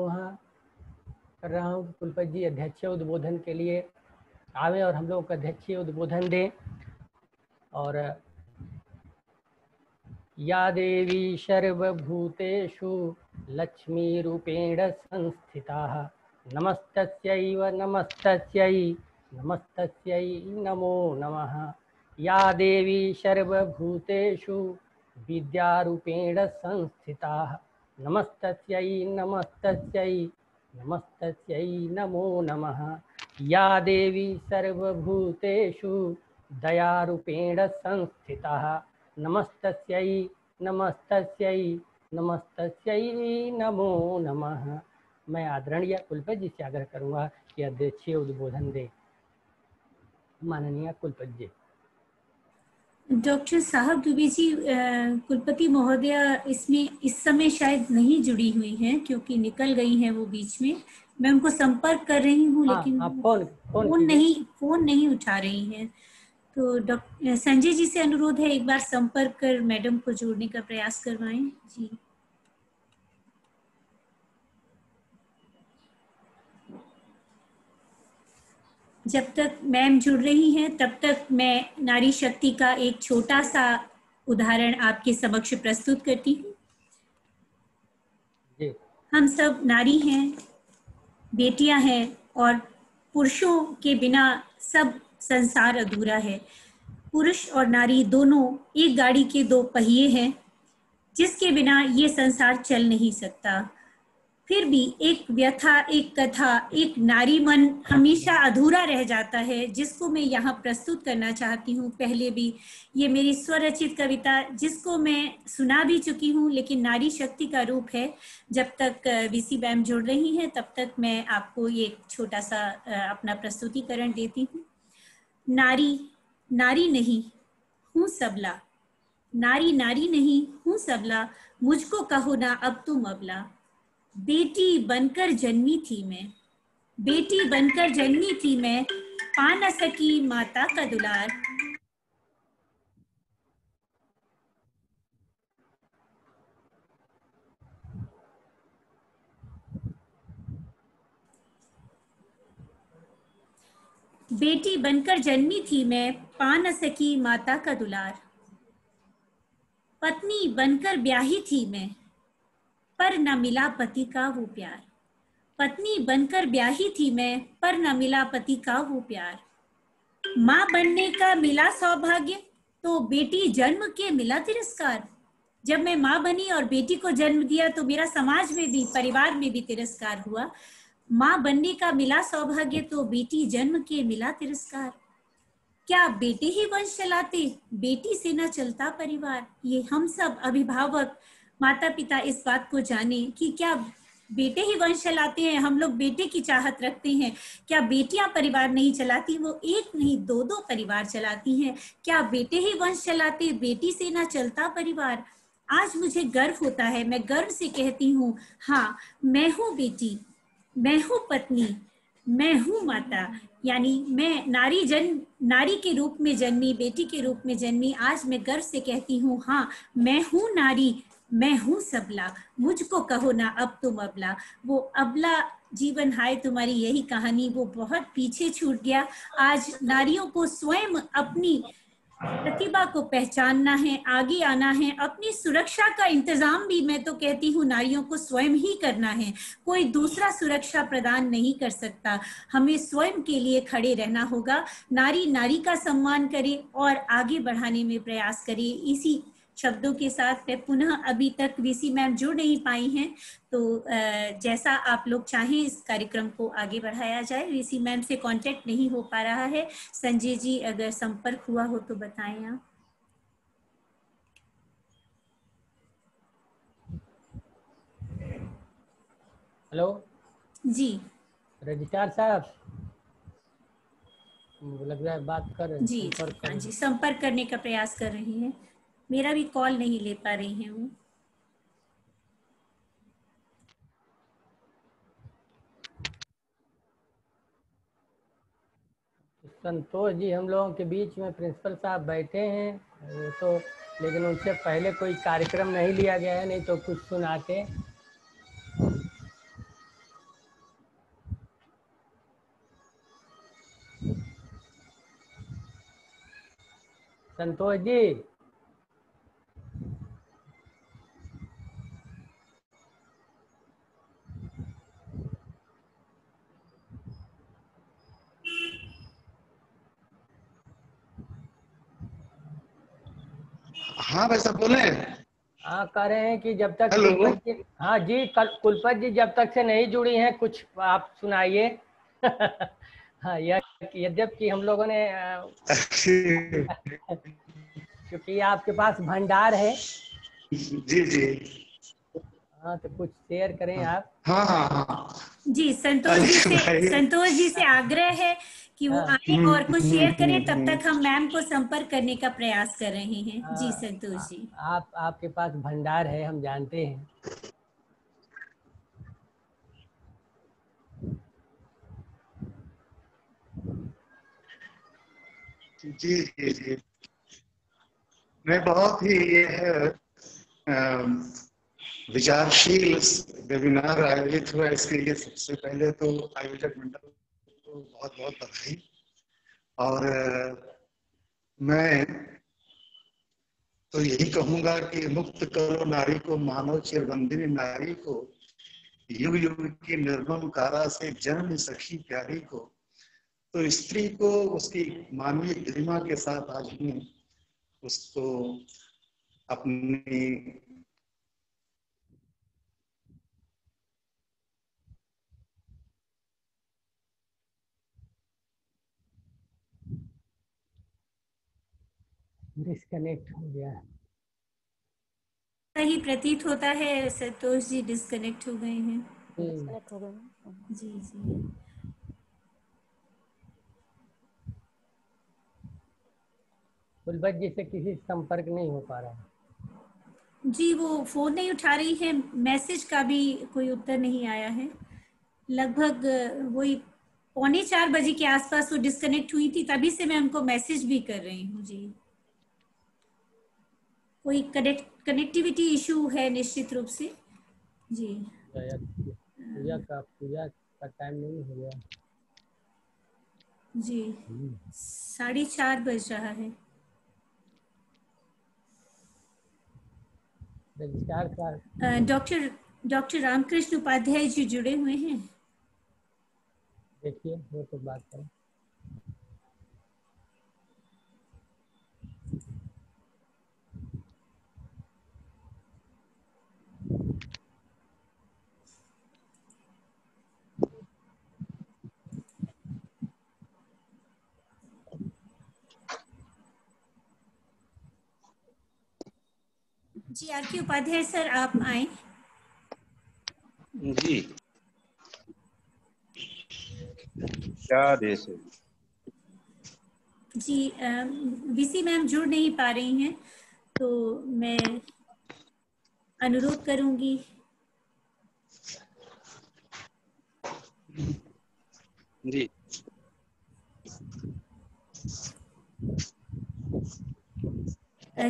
रहा हूँ कि कुलपति जी अध्यक्षीय उद्बोधन के लिए आवे और हम लोग अध्यक्षीय उद्बोधन दें। और या देवी सर्वभूतेषु लक्ष्मी रूपेण संस्थिता नमस्तस्यै नमो नमः। या देवी सर्वभूतेषु विद्यारूपेण संस्थिता नमस्तस्यै नमो नमः। या देवी सर्वभूतेषु दयारूपेण संस्थिता नमस्तस्यै नमो नमः। मैं आदरणीय कुलपति जी से आग्रह करूंगा कि अध्यक्षीय उद्बोधन दे। माननीय कुलपति जी। डॉक्टर साहब दुबे जी, कुलपति महोदया इसमें इस समय शायद नहीं जुड़ी हुई हैं क्योंकि निकल गई हैं वो बीच में। मैं उनको संपर्क कर रही हूँ लेकिन फोन नहीं उठा रही हैं। तो डॉक्टर संजय जी से अनुरोध है एक बार संपर्क कर मैडम को जोड़ने का प्रयास करवाएं। जी जब तक मैम जुड़ रही हैं तब तक मैं नारी शक्ति का एक छोटा सा उदाहरण आपके समक्ष प्रस्तुत करती हूँ। हम सब नारी हैं, बेटियां हैं और पुरुषों के बिना सब संसार अधूरा है। पुरुष और नारी दोनों एक गाड़ी के 2 पहिए हैं जिसके बिना ये संसार चल नहीं सकता। फिर भी एक व्यथा, एक कथा, एक नारी मन हमेशा अधूरा रह जाता है जिसको मैं यहाँ प्रस्तुत करना चाहती हूँ। पहले भी ये मेरी स्वरचित कविता जिसको मैं सुना भी चुकी हूँ, लेकिन नारी शक्ति का रूप है। जब तक वीसी मैम जुड़ रही हैं तब तक मैं आपको ये छोटा सा अपना प्रस्तुतिकरण देती हूँ। नारी नारी नहीं हूँ सबला, नारी नारी नहीं हूँ सबला, मुझको कहो ना अब तुम अबला। बेटी बनकर जन्मी थी मैं, बेटी बनकर जन्मी थी मैं, पा न सकी माता का दुलार। बेटी बनकर जन्मी थी मैं, पा न सकी माता का दुलार। पत्नी बनकर ब्याही थी मैं, पर न मिला पति का वो प्यार। पत्नी बनकर ब्याही थी मैं, पर न मिला पति का वो प्यार। माँ बनने का मिला सौभाग्य, तो बेटी जन्म के मिला तिरस्कार। जब मैं माँ बनी और बेटी को जन्म दिया तो मेरा समाज में भी, परिवार में भी तिरस्कार हुआ। माँ बनने का मिला सौभाग्य तो बेटी जन्म के मिला तिरस्कार। क्या बेटे ही वंश चलाते, बेटी से न चलता परिवार। ये हम सब अभिभावक, माता पिता इस बात को जाने कि क्या बेटे ही वंश चलाते हैं, हम लोग बेटे की चाहत रखते हैं। क्या बेटियां परिवार नहीं चलाती, वो एक नहीं दो दो परिवार चलाती हैं। क्या बेटे ही वंश चलाते, बेटी से ना चलता परिवार। आज मुझे गर्व होता है, मैं गर्व से कहती हूँ, हाँ मैं हूँ बेटी, मैं हूँ पत्नी, मैं हूँ माता। यानी मैं नारी के रूप में जन्मी, बेटी के रूप में जन्मी। आज मैं गर्व से कहती हूँ, हाँ मैं हूँ नारी, मैं हूँ सबला, मुझको कहो ना अब तुम अबला। वो अबला जीवन हाय तुम्हारी यही कहानी, वो बहुत पीछे छूट गया। आज नारियों को स्वयं अपनी प्रतिभा को पहचानना है, आगे आना है। अपनी सुरक्षा का इंतजाम भी मैं तो कहती हूँ नारियों को स्वयं ही करना है। कोई दूसरा सुरक्षा प्रदान नहीं कर सकता, हमें स्वयं के लिए खड़े रहना होगा। नारी नारी का सम्मान करे और आगे बढ़ाने में प्रयास करे। इसी शब्दों के साथ मैं पुनः, अभी तक वीसी मैम जुड़ नहीं पाई हैं, तो जैसा आप लोग चाहें इस कार्यक्रम को आगे बढ़ाया जाए। वीसी मैम से कांटेक्ट नहीं हो पा रहा है। संजय जी अगर संपर्क हुआ हो तो बताएं आप। हेलो जी रजिस्ट्रार साहब, लग रहा है बात कर रहे हैं, जी संपर्क कर हाँ रहे जी, हैं। संपर्क करने का प्रयास कर रही हैं। मेरा भी कॉल नहीं ले पा रही हैं वो। संतोष जी हम लोगों के बीच में प्रिंसिपल साहब बैठे हैं, वो तो, लेकिन उनसे पहले कोई कार्यक्रम नहीं लिया गया है, नहीं तो कुछ सुनाते। संतोष जी हाँ भाई साहब बोले। हाँ, कह रहे हैं कि जब तक हेलो। कुलपत जी, हाँ जी, कुलपत जी जब तक से नहीं जुड़ी हैं, कुछ आप सुनाइए। हाँ, यद्यपि हम लोगों ने क्योंकि आपके पास भंडार है। जी जी हाँ, तो कुछ शेयर करें आप। हाँ हाँ हाँ जी संतोष जी से आग्रह है कि वो आए और कुछ शेयर करें, तब तक हम मैम को संपर्क करने का प्रयास कर रहे हैं। जी संतोष जी। आपके पास भंडार है, हम जानते हैं। जी जी जी मैं बहुत ही ये है विचारशील वेबिनार आयोजित हुआ, इसके लिए सबसे पहले तो आयोजक मंडल को बहुत बहुत बधाई। और मैं तो यही कहूंगा कि मुक्त करो नारी को, मानव चिरबंदिनी नारी को, युग युग की निर्मम कारा से जन्म सखी प्यारी को। तो स्त्री को उसकी मानवीय गरिमा के साथ आज हम उसको अपनी डिस्कनेक्ट हो गया। सही प्रतीत होता है संतोष जी डिस्कनेक्ट हो गए हैं। डिस्कनेक्ट हो गए। जी जी कुलपत जी से किसी संपर्क नहीं हो पा रहा। जी, वो फोन नहीं उठा रही है, मैसेज का भी कोई उत्तर नहीं आया है। लगभग वही 3:45 के आसपास वो डिस्कनेक्ट हुई थी, तभी से मैं उनको मैसेज भी कर रही हूँ। जी, कोई कनेक्टिविटी इशू है निश्चित रूप से। जी, पूजा का टाइम नहीं हो गया। जी 4:30 बज रहा है। डॉक्टर रामकृष्ण उपाध्याय जी जुड़े हुए हैं। देखिए वो तो बात करें। जी आर के उपाध्याय सर आप आए। जी क्या आदेश है? जी बीसी मैम जुड़ नहीं पा रही हैं, तो मैं अनुरोध करूंगी। जी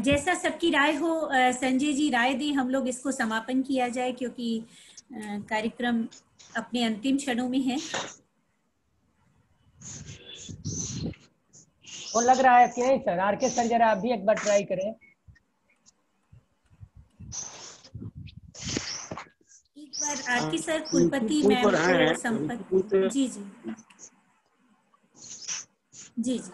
जैसा सबकी राय हो, संजय जी राय दें, हम लोग इसको समापन किया जाए क्योंकि कार्यक्रम अपने अंतिम क्षणों में है। वो लग रहा है कि नहीं सर? आर के सर जरा आप भी एक बार ट्राई करें। एक बार आर के सर कुलपति मैम को संपर्क। जी जी जी जी।